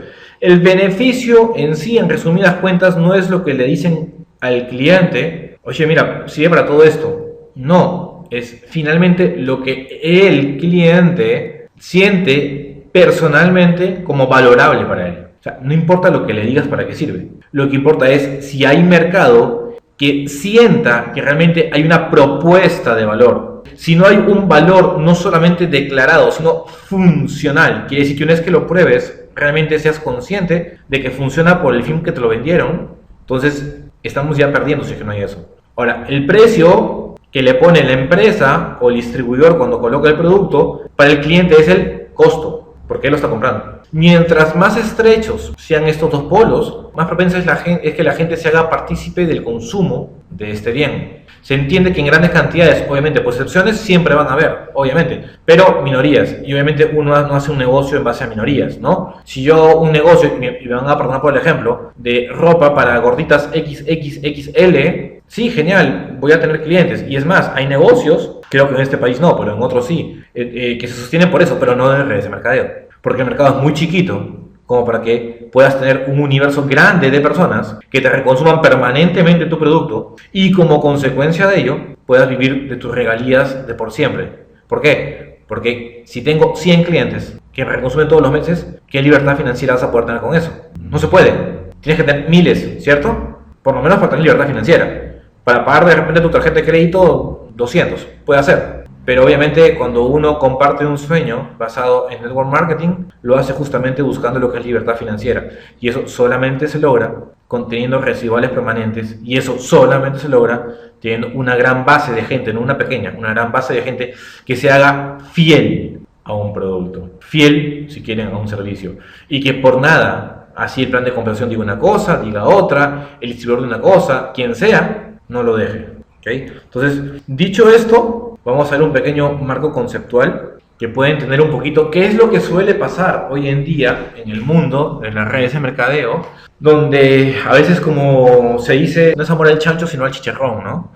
El beneficio en sí, en resumidas cuentas, no es lo que le dicen al cliente: oye, mira, sirve para todo esto. No, es finalmente lo que el cliente siente personalmente como valorable para él. O sea, no importa lo que le digas para qué sirve. Lo que importa es si hay mercado que sienta que realmente hay una propuesta de valor. Si no hay un valor no solamente declarado, sino funcional, quiere decir que una vez que lo pruebes, realmente seas consciente de que funciona por el fin que te lo vendieron, entonces estamos ya perdiendo si es que no hay eso. Ahora, el precio que le pone la empresa o el distribuidor cuando coloca el producto, para el cliente es el costo, porque él lo está comprando. Mientras más estrechos sean estos dos polos, más propensa es que la gente se haga partícipe del consumo de este bien. Se entiende que en grandes cantidades, obviamente, pues excepciones siempre van a haber, obviamente, pero minorías. Y obviamente uno no hace un negocio en base a minorías, ¿no? Si yo un negocio, y me van a perdonar por el ejemplo, de ropa para gorditas XXXL, sí, genial, voy a tener clientes. Y es más, hay negocios, creo que en este país no, pero en otros sí, que se sostienen por eso, pero no en redes de mercadeo. Porque el mercado es muy chiquito como para que puedas tener un universo grande de personas que te reconsuman permanentemente tu producto y como consecuencia de ello puedas vivir de tus regalías de por siempre. ¿Por qué? Porque si tengo 100 clientes que me reconsumen todos los meses, ¿qué libertad financiera vas a poder tener con eso? No se puede. Tienes que tener miles, ¿cierto? Por lo menos para tener libertad financiera. Para pagar de repente tu tarjeta de crédito, 200. Puede hacer. Pero obviamente cuando uno comparte un sueño basado en network marketing, lo hace justamente buscando lo que es libertad financiera. Y eso solamente se logra conteniendo residuales permanentes, y eso solamente se logra teniendo una gran base de gente, no una pequeña, una gran base de gente que se haga fiel a un producto, fiel, si quieren, a un servicio, y que por nada, así el plan de compensación diga una cosa, diga otra, el distribuidor de una cosa, quien sea, no lo deje. ¿Okay? Entonces, dicho esto, vamos a ver un pequeño marco conceptual que puede entender un poquito qué es lo que suele pasar hoy en día en el mundo, en las redes de mercadeo, donde a veces, como se dice, no es amor al chancho sino al chicharrón, ¿no?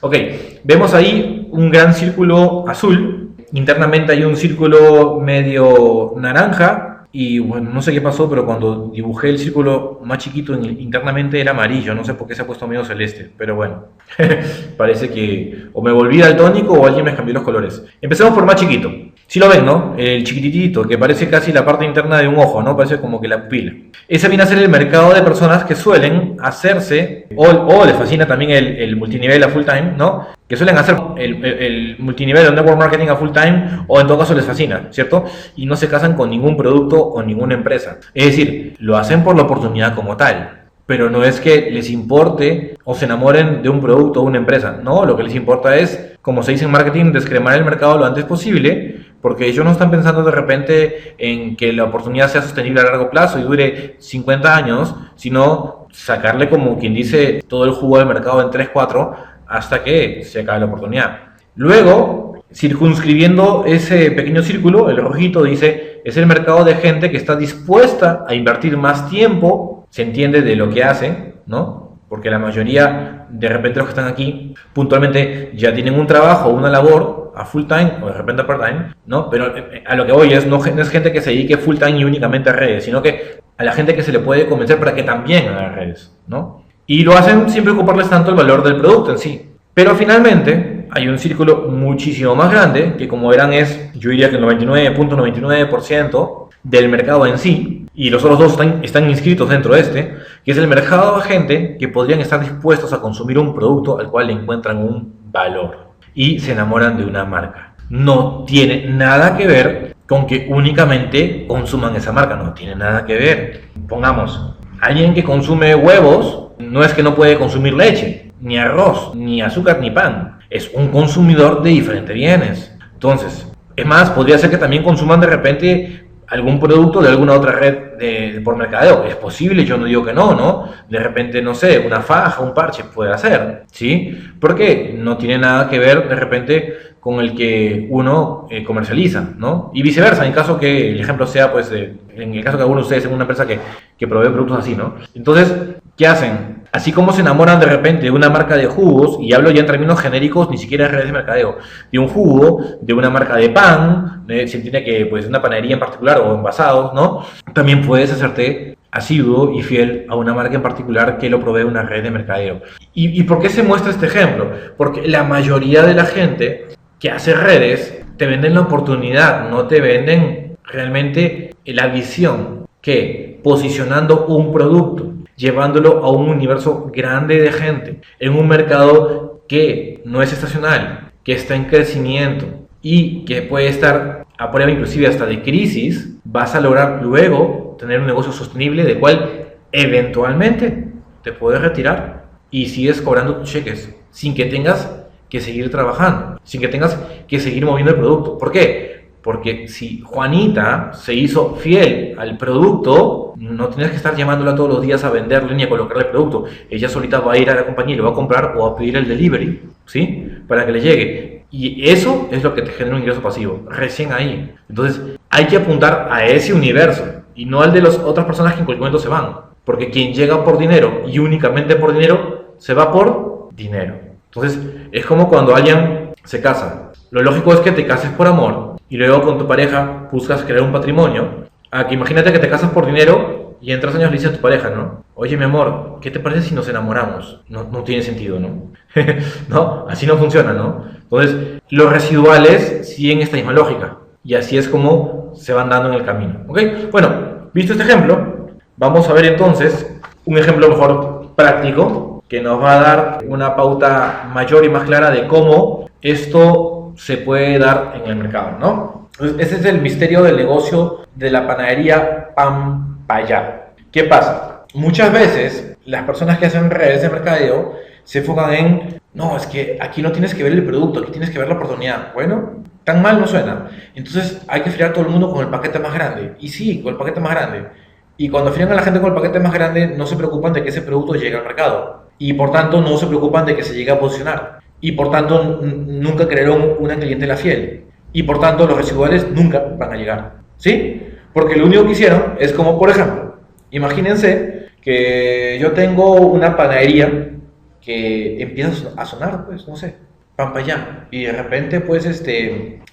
Ok, vemos ahí un gran círculo azul, internamente hay un círculo medio naranja, y bueno, no sé qué pasó, pero cuando dibujé el círculo más chiquito internamente era amarillo, no sé por qué se ha puesto medio celeste, pero bueno, parece que o me volví daltónico o alguien me cambió los colores. Empecemos por más chiquito. Si lo ven, ¿no? El chiquititito, que parece casi la parte interna de un ojo, ¿no? Parece como que la pupila. Ese viene a ser el mercado de personas que suelen hacerse, o les fascina también el multinivel a full time, ¿no? Que suelen hacer el multinivel o network marketing a full time, o en todo caso les fascina, ¿cierto? Y no se casan con ningún producto o ninguna empresa. Es decir, lo hacen por la oportunidad como tal. Pero no es que les importe o se enamoren de un producto o una empresa. No, lo que les importa es, como se dice en marketing, descremar el mercado lo antes posible, porque ellos no están pensando de repente en que la oportunidad sea sostenible a largo plazo y dure 50 años, sino sacarle, como quien dice, todo el jugo del mercado en 3, 4 hasta que se acabe la oportunidad. Luego, circunscribiendo ese pequeño círculo, el rojito dice, es el mercado de gente que está dispuesta a invertir más tiempo, se entiende, de lo que hace, ¿no? Porque la mayoría, de repente los que están aquí, puntualmente ya tienen un trabajo, una labor a full time o de repente a part time, ¿no? Pero a lo que voy es, no es gente que se dedique full time y únicamente a redes, sino que a la gente que se le puede convencer para que también haga redes, ¿no? Y lo hacen sin preocuparles tanto el valor del producto en sí. Pero finalmente hay un círculo muchísimo más grande, que como verán es, yo diría que el 99.99% del mercado en sí, y los otros dos están inscritos dentro de este, que es el mercado de gente que podrían estar dispuestos a consumir un producto al cual le encuentran un valor y se enamoran de una marca. No tiene nada que ver con que únicamente consuman esa marca, no tiene nada que ver. Pongamos, alguien que consume huevos no es que no puede consumir leche, ni arroz, ni azúcar, ni pan. Es un consumidor de diferentes bienes. Entonces, es más, podría ser que también consuman de repente algún producto de alguna otra red por mercadeo. Es posible, yo no digo que no, ¿no? De repente, no sé, una faja, un parche puede hacer, ¿sí? Porque no tiene nada que ver de repente con el que uno comercializa, ¿no? Y viceversa, en caso que el ejemplo sea, pues, en el caso que alguno de ustedes es una empresa que provee productos así, ¿no? Entonces, ¿qué hacen? Así como se enamoran de repente de una marca de jugos, y hablo ya en términos genéricos, ni siquiera en redes de mercadeo, de un jugo, de una marca de pan, se entiende que pues una panadería en particular o envasados, ¿no? También puedes hacerte asiduo y fiel a una marca en particular que lo provee una red de mercadeo. ¿Y por qué se muestra este ejemplo? Porque la mayoría de la gente que hace redes te venden la oportunidad, no te venden realmente la visión que posicionando un producto, llevándolo a un universo grande de gente, en un mercado que no es estacional, que está en crecimiento y que puede estar a prueba inclusive hasta de crisis, vas a lograr luego tener un negocio sostenible del cual eventualmente te puedes retirar y sigues cobrando tus cheques sin que tengas que seguir trabajando, sin que tengas que seguir moviendo el producto. ¿Por qué? Porque si Juanita se hizo fiel al producto, no tienes que estar llamándola todos los días a venderle ni a colocarle el producto. Ella solita va a ir a la compañía y le va a comprar o a pedir el delivery, ¿sí? Para que le llegue. Y eso es lo que te genera un ingreso pasivo, recién ahí. Entonces, hay que apuntar a ese universo y no al de las otras personas que en cualquier momento se van. Porque quien llega por dinero y únicamente por dinero, se va por dinero. Entonces, es como cuando alguien se casa. Lo lógico es que te cases por amor y luego con tu pareja buscas crear un patrimonio. Que imagínate que te casas por dinero y en 3 años le dices a tu pareja, ¿no? Oye, mi amor, ¿qué te parece si nos enamoramos? No tiene sentido, ¿no? No, así no funciona, ¿no? Entonces, los residuales siguen esta misma lógica y así es como se van dando en el camino, ¿ok? Bueno, visto este ejemplo, vamos a ver entonces un ejemplo mejor práctico que nos va a dar una pauta mayor y más clara de cómo esto se puede dar en el mercado, ¿no? Entonces, ese es el misterio del negocio de la panadería Pan Paya. ¿Qué pasa? muchas veces las personas que hacen redes de mercadeo se enfocan en, no, es que aquí no tienes que ver el producto, aquí tienes que ver la oportunidad. Bueno, tan mal no suena. Entonces hay que friar a todo el mundo con el paquete más grande. Y sí, con el paquete más grande. Y cuando frían a la gente con el paquete más grande, no se preocupan de que ese producto llegue al mercado. Y por tanto, no se preocupan de que se llegue a posicionar. Y por tanto, nunca crearon una clientela fiel. Y por tanto, los residuales nunca van a llegar. ¿Sí? Porque lo único que hicieron es como, por ejemplo, imagínense que yo tengo una panadería que empieza a sonar, pues, no sé, Pampayá. Y de repente, pues,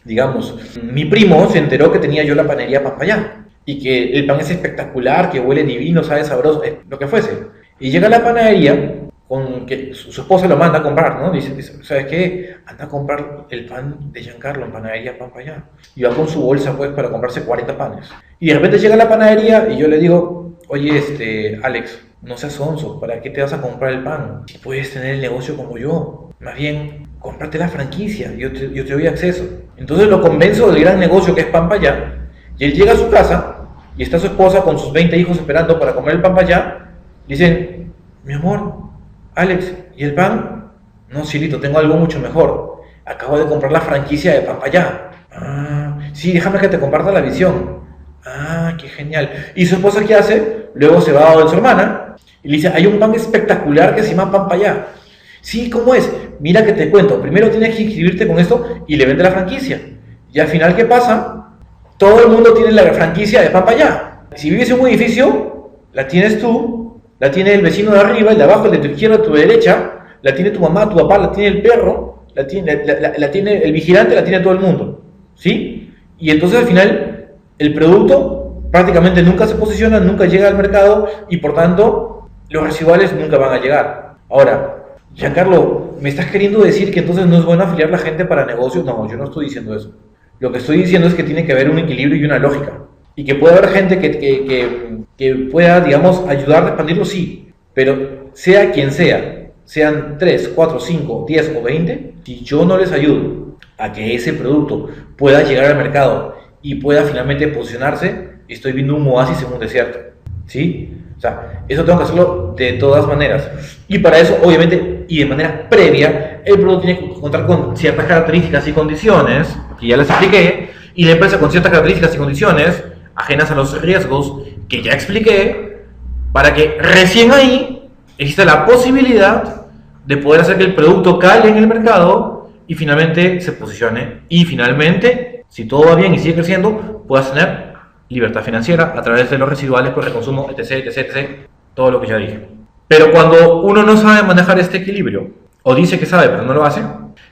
digamos, mi primo se enteró que tenía yo la panadería Pampayá. Y que el pan es espectacular, que huele divino, sabe sabroso, lo que fuese. Y llega a la panadería, con que su esposa lo manda a comprar, ¿no? Dice, ¿sabes qué? Anda a comprar el pan de Giancarlo en panadería Pampayá. Y va con su bolsa, pues, para comprarse 40 panes. Y de repente llega a la panadería y yo le digo, oye, Alex, no seas sonso, ¿para qué te vas a comprar el pan? Si puedes tener el negocio como yo. Más bien, cómprate la franquicia, yo te doy acceso. Entonces lo convenzo del gran negocio que es Pampayá. Y él llega a su casa y está su esposa con sus 20 hijos esperando para comer el pan para allá. Dicen, mi amor, Alex, ¿y el pan? No, Silito, tengo algo mucho mejor. Acabo de comprar la franquicia de pan para allá. Ah, sí, déjame que te comparta la visión. Ah, qué genial. ¿Y su esposa qué hace? Luego se va a donde su hermana y le dice, hay un pan espectacular que se llama pan para allá. Sí, ¿cómo es? Mira que te cuento. Primero tienes que inscribirte con esto y le vende la franquicia. Y al final, ¿qué pasa? Todo el mundo tiene la franquicia de Pampayá. Si vives en un edificio, la tienes tú, la tiene el vecino de arriba, el de abajo, el de tu izquierda, tu derecha, la tiene tu mamá, tu papá, la tiene el perro, la tiene el vigilante, la tiene todo el mundo. ¿Sí? Y entonces al final el producto prácticamente nunca se posiciona, nunca llega al mercado y por tanto los residuales nunca van a llegar. Ahora, Giancarlo, ¿me estás queriendo decir que entonces no es bueno afiliar la gente para negocios? No, yo no estoy diciendo eso. Lo que estoy diciendo es que tiene que haber un equilibrio y una lógica. Y que puede haber gente que pueda, digamos, ayudar a expandirlo, sí. Pero sea quien sea, sean 3, 4, 5, 10 o 20, si yo no les ayudo a que ese producto pueda llegar al mercado y pueda finalmente posicionarse, estoy viendo un oasis en un desierto. ¿Sí? O sea, eso tengo que hacerlo de todas maneras. Y para eso, obviamente, y de manera previa, el producto tiene que contar con ciertas características y condiciones, que ya les expliqué, y la empresa con ciertas características y condiciones, ajenas a los riesgos que ya expliqué, para que recién ahí exista la posibilidad de poder hacer que el producto cale en el mercado y finalmente se posicione. Y finalmente, si todo va bien y sigue creciendo, puedas tener libertad financiera a través de los residuales por reconsumo, etc, todo lo que ya dije. Pero cuando uno no sabe manejar este equilibrio, o dice que sabe pero no lo hace,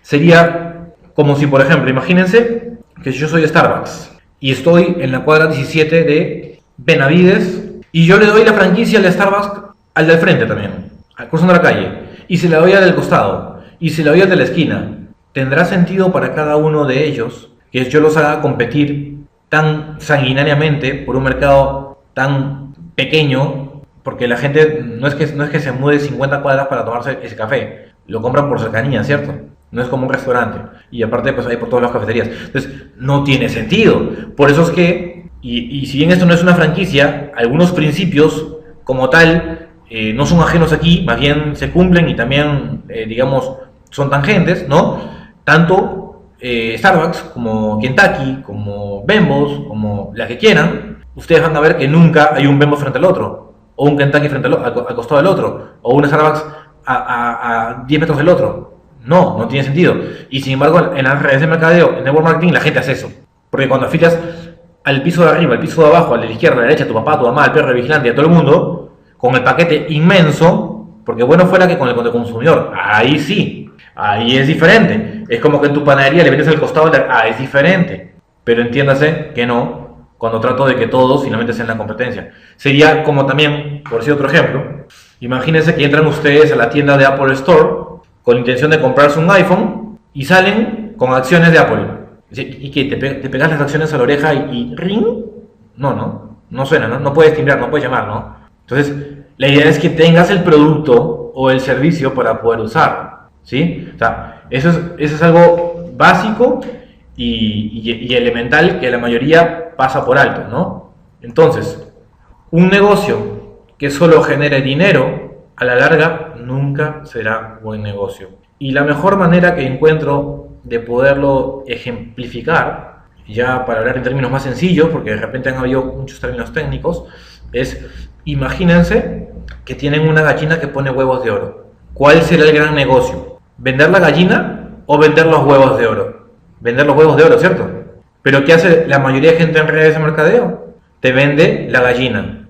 sería como si, por ejemplo, imagínense que yo soy Starbucks y estoy en la cuadra 17 de Benavides y yo le doy la franquicia al Starbucks al del frente también, cruzando la calle, y se la doy al del costado, y se la doy al de la esquina. ¿Tendrá sentido para cada uno de ellos que yo los haga competir tan sanguinariamente por un mercado tan pequeño? Porque la gente no es que se mude 50 cuadras para tomarse ese café, lo compran por cercanía, ¿cierto? No es como un restaurante, y aparte pues hay por todas las cafeterías. Entonces no tiene sentido. Por eso es que, y si bien esto no es una franquicia, algunos principios como tal no son ajenos aquí, más bien se cumplen y también digamos son tangentes, ¿no? Tanto Starbucks como Kentucky, como Bembos, como la que quieran, ustedes van a ver que nunca hay un Bembos frente al otro, o un Kentucky frente al costado del otro, o un Starbucks a 10 metros del otro. No tiene sentido. Y sin embargo, en las redes de mercadeo, en network marketing, la gente hace eso. Porque cuando afilias al piso de arriba, al piso de abajo, al de la izquierda, a la derecha, a tu papá, a tu mamá, al perro, al vigilante y a todo el mundo, con el paquete inmenso, porque bueno fuera que con el consumidor, ahí sí, ahí es diferente. Es como que en tu panadería le vendes al costado, es diferente. Pero entiéndase que no, cuando trato de que todos finalmente sean la competencia. Sería como también, por decir otro ejemplo, imagínense que entran ustedes a la tienda de Apple Store con la intención de comprarse un iPhone y salen con acciones de Apple. ¿Y qué? ¿Te pegas las acciones a la oreja y ring? No suena, ¿no? No puedes timbrar, no puedes llamar, ¿no? Entonces, la idea es que tengas el producto o el servicio para poder usar, ¿sí? O sea, eso es algo básico y elemental que la mayoría pasa por alto, ¿no? Entonces, un negocio que solo genere dinero, a la larga nunca será buen negocio. Y la mejor manera que encuentro de poderlo ejemplificar, ya para hablar en términos más sencillos, porque de repente han habido muchos términos técnicos, es, imagínense que tienen una gallina que pone huevos de oro. ¿Cuál será el gran negocio? ¿Vender la gallina o vender los huevos de oro? Vender los huevos de oro, ¿cierto? Pero ¿qué hace la mayoría de gente en redes de mercadeo? Te vende la gallina.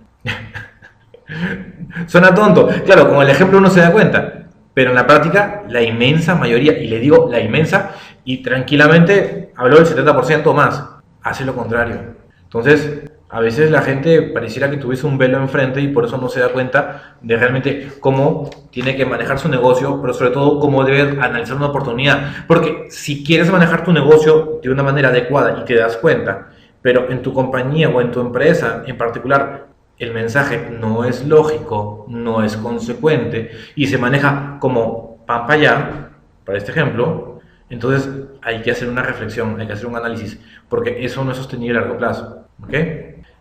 Suena tonto, claro, con el ejemplo uno se da cuenta, pero en la práctica la inmensa mayoría, y le digo la inmensa, y tranquilamente habló del 70% o más, hace lo contrario. Entonces, a veces la gente pareciera que tuviese un velo enfrente y por eso no se da cuenta de realmente cómo tiene que manejar su negocio, pero sobre todo cómo debe analizar una oportunidad. Porque si quieres manejar tu negocio de una manera adecuada y te das cuenta, pero en tu compañía o en tu empresa en particular el mensaje no es lógico, no es consecuente y se maneja como pan para allá, para este ejemplo, entonces hay que hacer una reflexión, hay que hacer un análisis, porque eso no es sostenible a largo plazo. ¿Ok?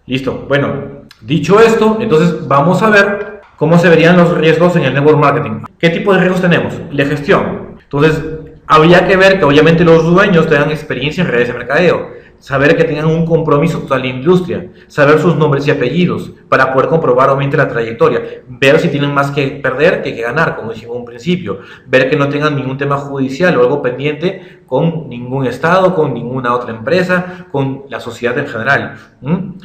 Listo. Bueno, dicho esto, entonces vamos a ver cómo se verían los riesgos en el network marketing. ¿Qué tipo de riesgos tenemos? La gestión. Entonces, habría que ver que obviamente los dueños tengan experiencia en redes de mercadeo, saber que tengan un compromiso total de industria, saber sus nombres y apellidos para poder comprobar obviamente la trayectoria, ver si tienen más que perder que ganar, como dijimos en un principio, ver que no tengan ningún tema judicial o algo pendiente con ningún estado, con ninguna otra empresa, con la sociedad en general.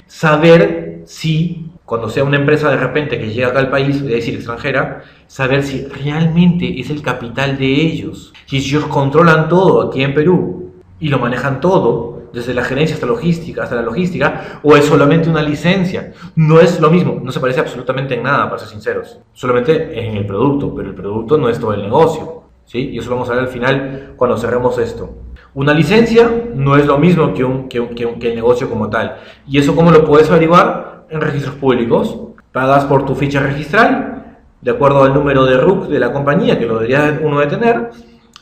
Saber si, cuando sea una empresa de repente que llega acá al país, es decir, extranjera, saber si realmente es el capital de ellos, si ellos controlan todo aquí en Perú y lo manejan todo, desde la gerencia hasta la logística, o es solamente una licencia. No es lo mismo, no se parece absolutamente en nada, para ser sinceros, solamente en el producto, pero el producto no es todo el negocio, ¿sí? Y eso lo vamos a ver al final cuando cerremos esto. Una licencia no es lo mismo que el negocio como tal, y eso ¿cómo lo puedes averiguar? En registros públicos. Pagas por tu ficha registral de acuerdo al número de RUC de la compañía, que lo debería uno de tener,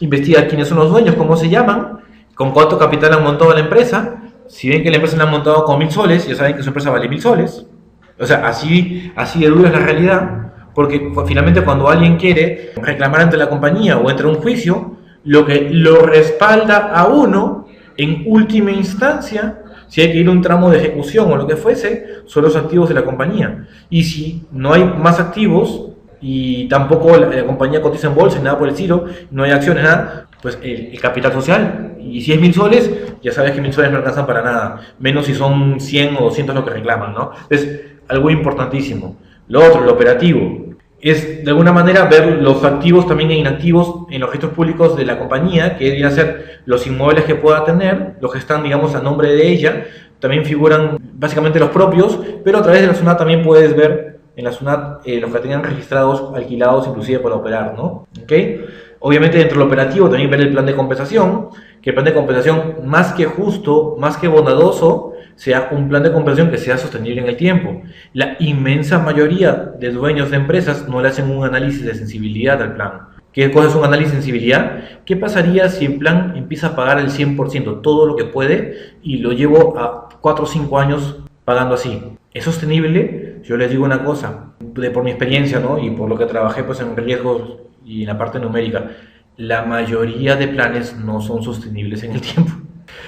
investiga quiénes son los dueños, cómo se llaman, con cuánto capital han montado la empresa. Si ven que la empresa la han montado con 1.000 soles, ya saben que su empresa vale 1.000 soles. O sea, así de dura es la realidad, porque finalmente cuando alguien quiere reclamar ante la compañía o entra a un juicio, lo que lo respalda a uno en última instancia, si hay que ir a un tramo de ejecución o lo que fuese, son los activos de la compañía. Y si no hay más activos y tampoco la compañía cotiza en bolsa y nada por el estilo, no hay acciones, nada, pues el capital social. Y si es 1.000 soles, ya sabes que 1.000 soles no alcanzan para nada, menos si son 100 o 200 lo que reclaman, ¿no? Es algo importantísimo. Lo otro, lo operativo, es de alguna manera ver los activos también e inactivos en los registros públicos de la compañía, que deberían ser los inmuebles que pueda tener, los que están, digamos, a nombre de ella. También figuran básicamente los propios, pero a través de la SUNAT también puedes ver en la SUNAT los que tengan registrados, alquilados inclusive para operar, ¿no? ¿Ok? Obviamente dentro del operativo también ver el plan de compensación, que el plan de compensación más que justo, más que bondadoso, sea un plan de compensación que sea sostenible en el tiempo. La inmensa mayoría de dueños de empresas no le hacen un análisis de sensibilidad al plan. ¿Qué cosa es un análisis de sensibilidad? ¿Qué pasaría si el plan empieza a pagar el 100%, todo lo que puede, y lo llevo a 4 o 5 años pagando así? ¿Es sostenible? Yo les digo una cosa, por mi experiencia, ¿no? Y por lo que trabajé pues, en riesgos y en la parte numérica, la mayoría de planes no son sostenibles en el tiempo.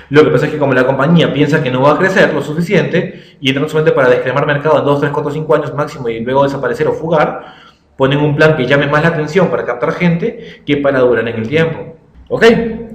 Lo que pasa es que como la compañía piensa que no va a crecer lo suficiente y entra solamente para descremar mercado en 2, 3, 4, 5 años máximo y luego desaparecer o fugar, ponen un plan que llame más la atención para captar gente que para durar en el tiempo. ¿Ok?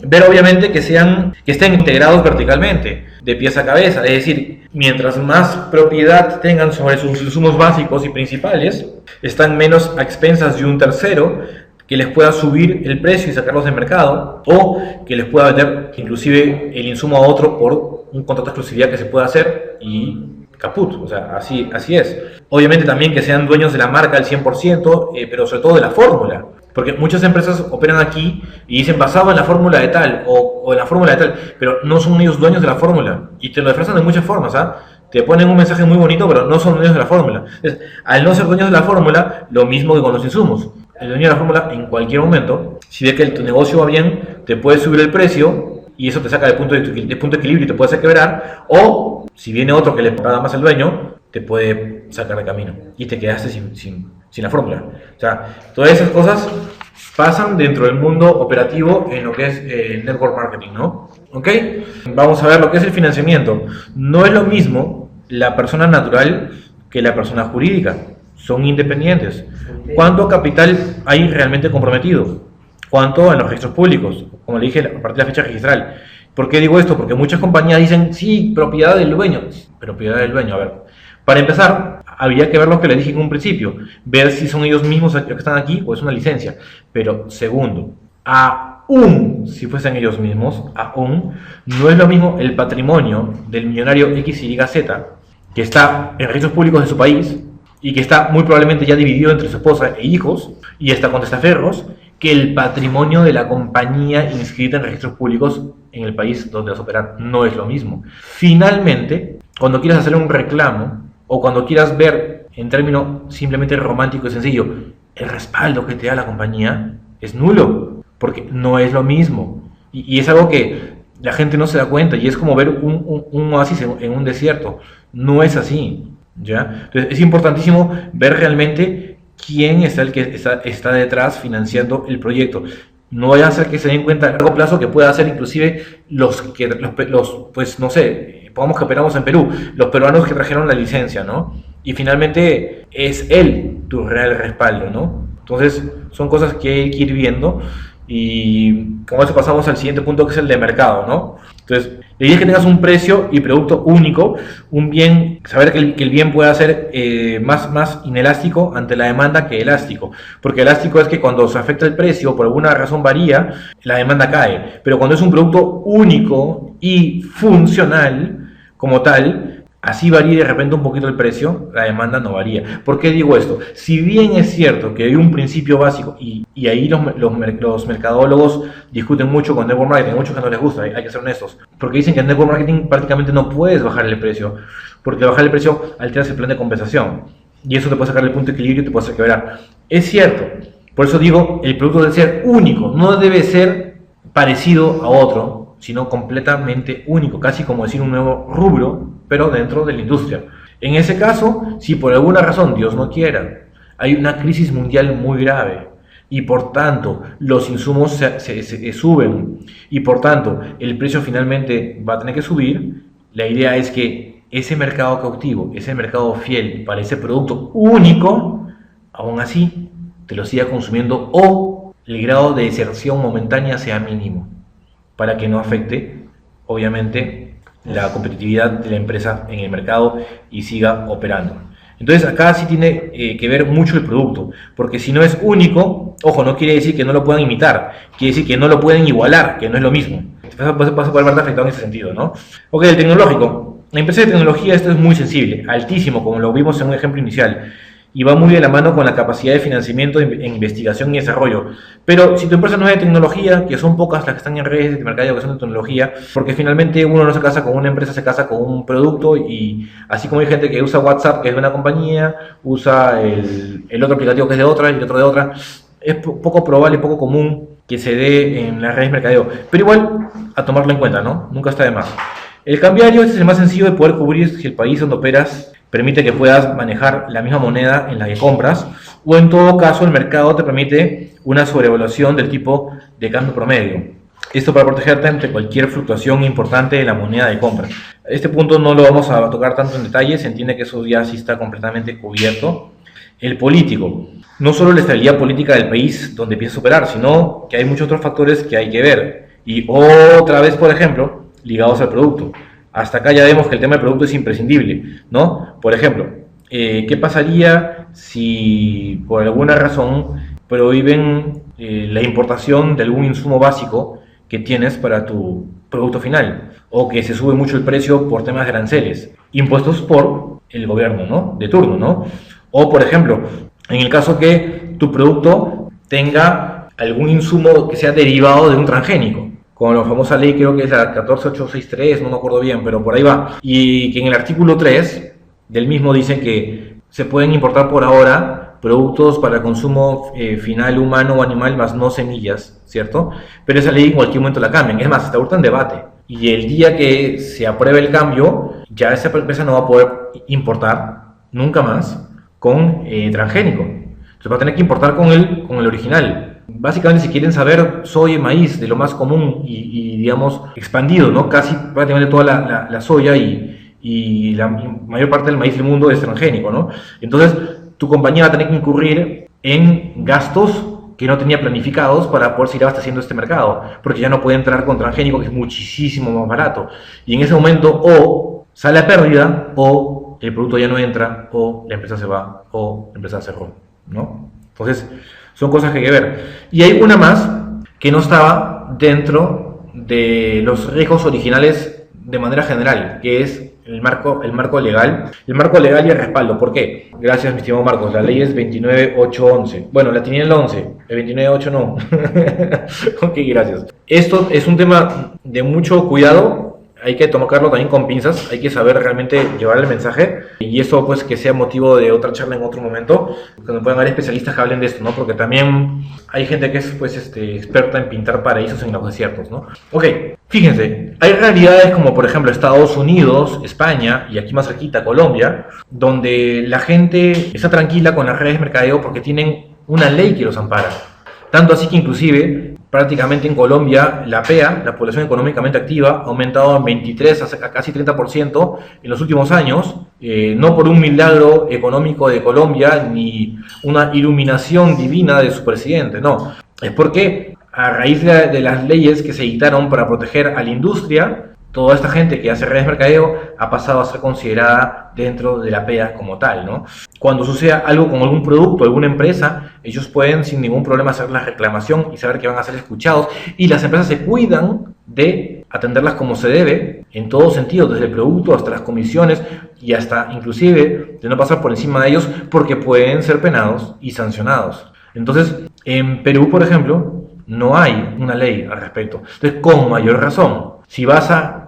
Ver obviamente que estén integrados verticalmente, de pies a cabeza, es decir, mientras más propiedad tengan sobre sus insumos básicos y principales, están menos a expensas de un tercero que les pueda subir el precio y sacarlos del mercado, o que les pueda vender inclusive el insumo a otro por un contrato de exclusividad que se pueda hacer y caput, o sea, así es. Obviamente también que sean dueños de la marca al 100%, pero sobre todo de la fórmula, porque muchas empresas operan aquí y dicen basado en la fórmula de tal o en la fórmula de tal, pero no son ellos dueños de la fórmula y te lo disfrazan de muchas formas, ¿ah? Te ponen un mensaje muy bonito, pero no son dueños de la fórmula. Entonces, al no ser dueños de la fórmula, lo mismo que con los insumos. El dueño de la fórmula, en cualquier momento, si ve que tu negocio va bien, te puede subir el precio y eso te saca del punto de equilibrio y te puede hacer quebrar. O, si viene otro que le paga más al dueño, te puede sacar de camino y te quedaste sin la fórmula. O sea, todas esas cosas pasan dentro del mundo operativo en lo que es network marketing, ¿no? ¿Ok? Vamos a ver lo que es el financiamiento. No es lo mismo la persona natural que la persona jurídica. Son independientes. ¿Cuánto capital hay realmente comprometido? ¿Cuánto en los registros públicos? Como le dije, a partir de la fecha registral. ¿Por qué digo esto? Porque muchas compañías dicen, sí, propiedad del dueño. Propiedad del dueño, a ver. Para empezar, habría que ver lo que les dije en un principio. Ver si son ellos mismos los que están aquí o es una licencia. Pero segundo, aún si fuesen ellos mismos, aún no es lo mismo el patrimonio del millonario XYZ, que está en registros públicos de su país y que está muy probablemente ya dividido entre su esposa e hijos y está con testaferros, que el patrimonio de la compañía inscrita en registros públicos en el país donde vas a operar. No es lo mismo. Finalmente, cuando quieras hacer un reclamo o cuando quieras ver en términos simplemente romántico y sencillo, el respaldo que te da la compañía es nulo, porque no es lo mismo. Y es algo que la gente no se da cuenta y es como ver un oasis en un desierto. No es así, ¿ya? Entonces es importantísimo ver realmente quién es el que está detrás financiando el proyecto. No vaya a ser que se den cuenta a largo plazo que pueda hacer inclusive pues no sé, pongamos que operamos en Perú, los peruanos que trajeron la licencia, ¿no? Y finalmente es él tu real respaldo, ¿no? Entonces son cosas que hay que ir viendo y con eso pasamos al siguiente punto, que es el de mercado, ¿no? Entonces, la idea es que tengas un precio y producto único, un bien, saber que el bien pueda ser más inelástico ante la demanda que elástico, porque elástico es que cuando se afecta el precio, por alguna razón varía, la demanda cae, pero cuando es un producto único y funcional como tal, así varía de repente un poquito el precio, la demanda no varía. ¿Por qué digo esto? Si bien es cierto que hay un principio básico y ahí los mercadólogos discuten mucho con network marketing, hay muchos que no les gusta, hay que ser honestos, porque dicen que en network marketing prácticamente no puedes bajar el precio, porque bajar el precio alteras el plan de compensación y eso te puede sacar el punto de equilibrio y te puede hacer quebrar. Es cierto, por eso digo, el producto debe ser único, no debe ser parecido a otro, sino completamente único, casi como decir un nuevo rubro, pero dentro de la industria. En ese caso, si por alguna razón, Dios no quiera, hay una crisis mundial muy grave y por tanto los insumos se suben y por tanto el precio finalmente va a tener que subir, la idea es que ese mercado cautivo, ese mercado fiel para ese producto único, aún así te lo siga consumiendo o el grado de deserción momentánea sea mínimo, para que no afecte, obviamente, la competitividad de la empresa en el mercado y siga operando. Entonces acá sí tiene que ver mucho el producto, porque si no es único, ojo, no quiere decir que no lo puedan imitar, quiere decir que no lo pueden igualar, que no es lo mismo. Vas a poder verte afectado en ese sentido, ¿no? Ok, el tecnológico. La empresa de tecnología, esto es muy sensible, altísimo, como lo vimos en un ejemplo inicial, y va muy de la mano con la capacidad de financiamiento en investigación y desarrollo. Pero si tu empresa no es de tecnología, que son pocas las que están en redes de mercadeo que son de tecnología, porque finalmente uno no se casa con una empresa, se casa con un producto, y así como hay gente que usa WhatsApp, que es de una compañía, usa el otro aplicativo que es de otra y el otro de otra, es poco probable y poco común que se dé en las redes de mercadeo. Pero igual, a tomarlo en cuenta, ¿no? Nunca está de más. El cambiario es el más sencillo de poder cubrir si el país donde operas permite que puedas manejar la misma moneda en la que compras, o en todo caso el mercado te permite una sobrevaluación del tipo de cambio promedio. Esto para protegerte ante cualquier fluctuación importante de la moneda de compra. Este punto no lo vamos a tocar tanto en detalle, se entiende que eso ya sí está completamente cubierto. El político. No solo la estabilidad política del país donde piensas operar, sino que hay muchos otros factores que hay que ver. Y otra vez, por ejemplo, ligados al producto. Hasta acá ya vemos que el tema del producto es imprescindible, ¿no? Por ejemplo, ¿qué pasaría si por alguna razón prohíben la importación de algún insumo básico que tienes para tu producto final? O que se sube mucho el precio por temas de aranceles, impuestos por el gobierno, ¿no? De turno, ¿no? O, por ejemplo, en el caso que tu producto tenga algún insumo que sea derivado de un transgénico, con la famosa ley, creo que es la 14863, no me acuerdo bien, pero por ahí va, y que en el artículo 3 del mismo dice que se pueden importar por ahora productos para consumo final humano o animal, más no semillas, ¿cierto? Pero esa ley en cualquier momento la cambian, es más, está ahorita en debate, y el día que se apruebe el cambio, ya esa empresa no va a poder importar nunca más con transgénico. Entonces va a tener que importar con el original. Básicamente, si quieren saber, soya y maíz, de lo más común y digamos, expandido, ¿no? Casi prácticamente toda la soya y la mayor parte del maíz del mundo es transgénico, ¿no? Entonces, tu compañía va a tener que incurrir en gastos que no tenía planificados para poder seguir abasteciendo este mercado, porque ya no puede entrar con transgénico, que es muchísimo más barato. Y en ese momento, o sale a pérdida, o el producto ya no entra, o la empresa se va, o la empresa cerró, ¿no? Entonces, son cosas que hay que ver. Y hay una más que no estaba dentro de los riesgos originales de manera general, que es el marco legal. El marco legal y el respaldo. ¿Por qué? Gracias, mi estimado Marcos. La ley es 29811. Bueno, la tenía en el 11, el 298 no. Ok, gracias. Esto es un tema de mucho cuidado. Hay que tomarlo también con pinzas, hay que saber realmente llevar el mensaje, y eso pues que sea motivo de otra charla en otro momento, cuando puedan haber especialistas que hablen de esto, ¿no? Porque también hay gente que es pues experta en pintar paraísos en los desiertos, ¿no? Ok, fíjense, hay realidades como por ejemplo Estados Unidos, España y aquí más cerquita Colombia, donde la gente está tranquila con las redes de mercadeo porque tienen una ley que los ampara. Tanto así que inclusive prácticamente en Colombia la PEA, la población económicamente activa, ha aumentado en 23 a casi 30% en los últimos años, no por un milagro económico de Colombia ni una iluminación divina de su presidente, no, es porque a raíz de las leyes que se dictaron para proteger a la industria, toda esta gente que hace redes de mercadeo ha pasado a ser considerada dentro de la PEA como tal, ¿no? Cuando suceda algo con algún producto, alguna empresa, ellos pueden sin ningún problema hacer la reclamación y saber que van a ser escuchados, y las empresas se cuidan de atenderlas como se debe, en todo sentido, desde el producto hasta las comisiones y hasta inclusive de no pasar por encima de ellos porque pueden ser penados y sancionados. Entonces, en Perú, por ejemplo, no hay una ley al respecto. Entonces, con mayor razón, si vas a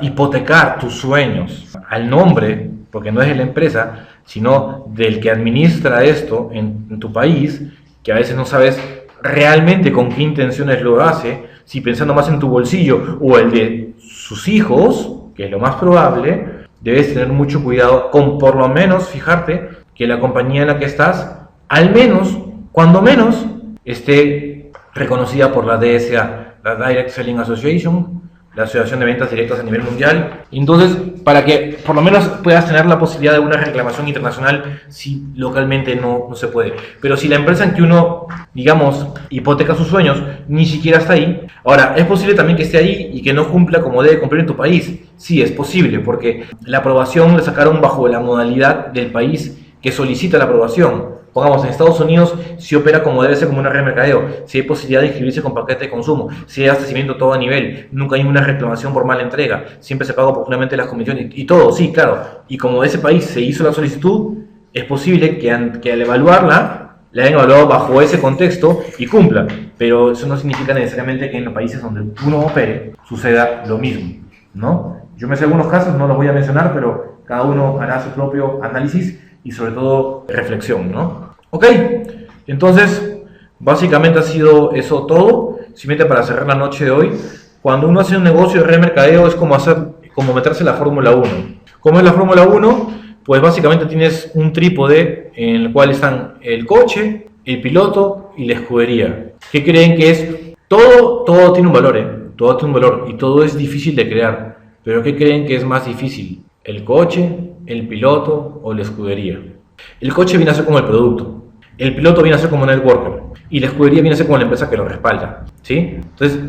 hipotecar tus sueños al nombre, porque no es de la empresa, sino del que administra esto en tu país, que a veces no sabes realmente con qué intenciones lo hace, si pensando más en tu bolsillo o el de sus hijos, que es lo más probable, debes tener mucho cuidado con por lo menos fijarte que la compañía en la que estás, al menos, cuando menos, esté reconocida por la DSA, la Direct Selling Association, la Asociación de Ventas Directas a nivel mundial. Entonces, para que por lo menos puedas tener la posibilidad de una reclamación internacional si localmente no se puede. Pero si la empresa en que uno, digamos, hipoteca sus sueños, ni siquiera está ahí. Ahora, ¿es posible también que esté ahí y que no cumpla como debe cumplir en tu país? Sí, es posible, porque la aprobación la sacaron bajo la modalidad del país que solicita la aprobación. Pongamos, en Estados Unidos si opera como debe ser, como una red de mercadeo, si hay posibilidad de inscribirse con paquete de consumo, si hay abastecimiento todo a nivel, nunca hay una reclamación por mala entrega, siempre se paga oportunamente las comisiones y todo, sí, claro. Y como ese país se hizo la solicitud, es posible que al evaluarla, la hayan evaluado bajo ese contexto y cumpla. Pero eso no significa necesariamente que en los países donde uno opere suceda lo mismo, ¿no? Yo me sé algunos casos, no los voy a mencionar, pero cada uno hará su propio análisis y sobre todo reflexión, ¿no? Ok, entonces básicamente ha sido eso todo. Simplemente para cerrar la noche de hoy, cuando uno hace un negocio de red de mercadeo es como meterse en la Fórmula 1. ¿Cómo es la Fórmula 1? Pues básicamente tienes un trípode en el cual están el coche, el piloto y la escudería. ¿Qué creen que es? Todo tiene un valor, todo tiene un valor y todo es difícil de crear. Pero ¿qué creen que es más difícil? ¿El coche, el piloto o la escudería? El coche viene a ser como el producto, el piloto viene a ser como networker y la escudería viene a ser como la empresa que lo respalda, ¿sí? Entonces,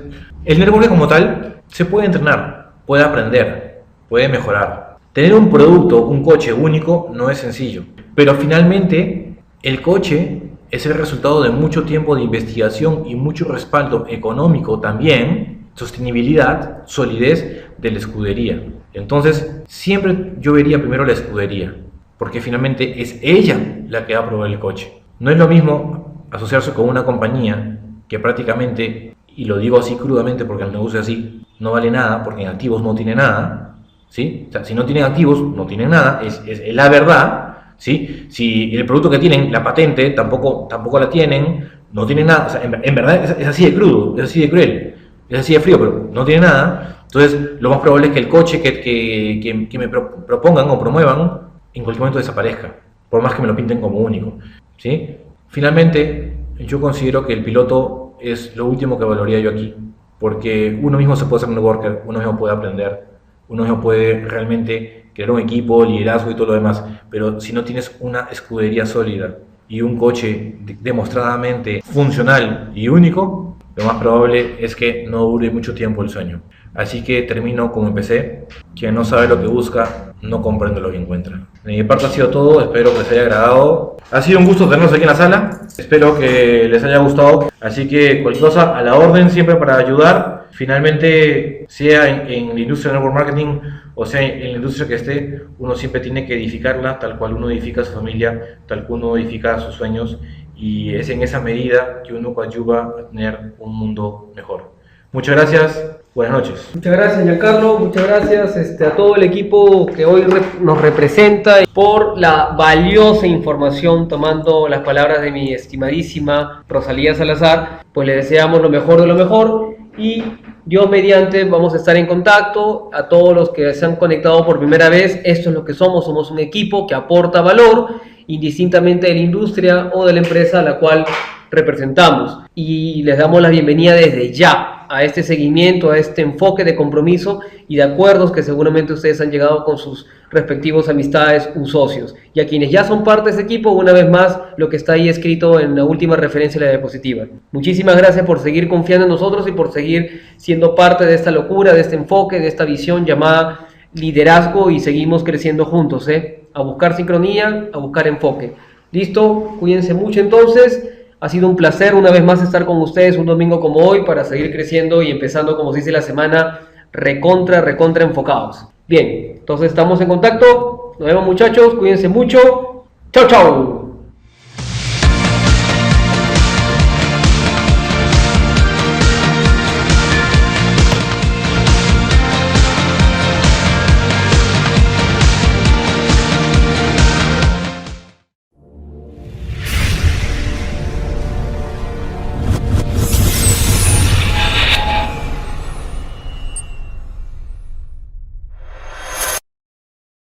el networker como tal se puede entrenar, puede aprender, puede mejorar. Tener un producto, un coche único no es sencillo, pero finalmente el coche es el resultado de mucho tiempo de investigación y mucho respaldo económico también, sostenibilidad, solidez de la escudería. Entonces, siempre yo vería primero la escudería, porque finalmente es ella la que va a probar el coche. No es lo mismo asociarse con una compañía que prácticamente, y lo digo así crudamente porque el negocio es así, no vale nada, porque en activos no tiene nada, ¿sí? O sea, si no tienen activos, no tienen nada, es la verdad, ¿sí? Si el producto que tienen, la patente, tampoco la tienen, no tienen nada, o sea, en verdad es así de crudo, es así de cruel, es así de frío, pero no tiene nada. Entonces, lo más probable es que el coche que me propongan o promuevan en cualquier momento desaparezca, por más que me lo pinten como único, ¿sí? Finalmente, yo considero que el piloto es lo último que valoraría yo aquí, porque uno mismo se puede hacer un networker, uno mismo puede aprender, uno mismo puede realmente crear un equipo, liderazgo y todo lo demás, pero si no tienes una escudería sólida y un coche demostradamente funcional y único, lo más probable es que no dure mucho tiempo el sueño. Así que termino como empecé: quien no sabe lo que busca, no comprende lo que encuentra. De mi parte ha sido todo, espero que les haya agradado. Ha sido un gusto tenerlos aquí en la sala, espero que les haya gustado. Así que cualquier cosa, a la orden siempre para ayudar. Finalmente, sea en la industria de network marketing o sea en la industria que esté, uno siempre tiene que edificarla tal cual uno edifica su familia, tal cual uno edifica sus sueños, y es en esa medida que uno coadyuva a tener un mundo mejor. Muchas gracias, buenas noches. Muchas gracias, Giancarlo, muchas gracias a todo el equipo que hoy nos representa por la valiosa información, tomando las palabras de mi estimadísima Rosalía Salazar. Pues le deseamos lo mejor de lo mejor, y Dios mediante vamos a estar en contacto. A todos los que se han conectado por primera vez, esto es lo que somos un equipo que aporta valor indistintamente de la industria o de la empresa a la cual representamos, y les damos la bienvenida desde ya a este seguimiento, a este enfoque de compromiso y de acuerdos que seguramente ustedes han llegado con sus respectivos amistades u socios. Y a quienes ya son parte de este equipo, una vez más, lo que está ahí escrito en la última referencia de la diapositiva. Muchísimas gracias por seguir confiando en nosotros y por seguir siendo parte de esta locura, de este enfoque, de esta visión llamada liderazgo, y seguimos creciendo juntos, a buscar sincronía, a buscar enfoque. ¿Listo? Cuídense mucho entonces. Ha sido un placer una vez más estar con ustedes un domingo como hoy para seguir creciendo y empezando, como se dice, la semana recontra enfocados. Bien, entonces estamos en contacto. Nos vemos, muchachos. Cuídense mucho. Chau, chau.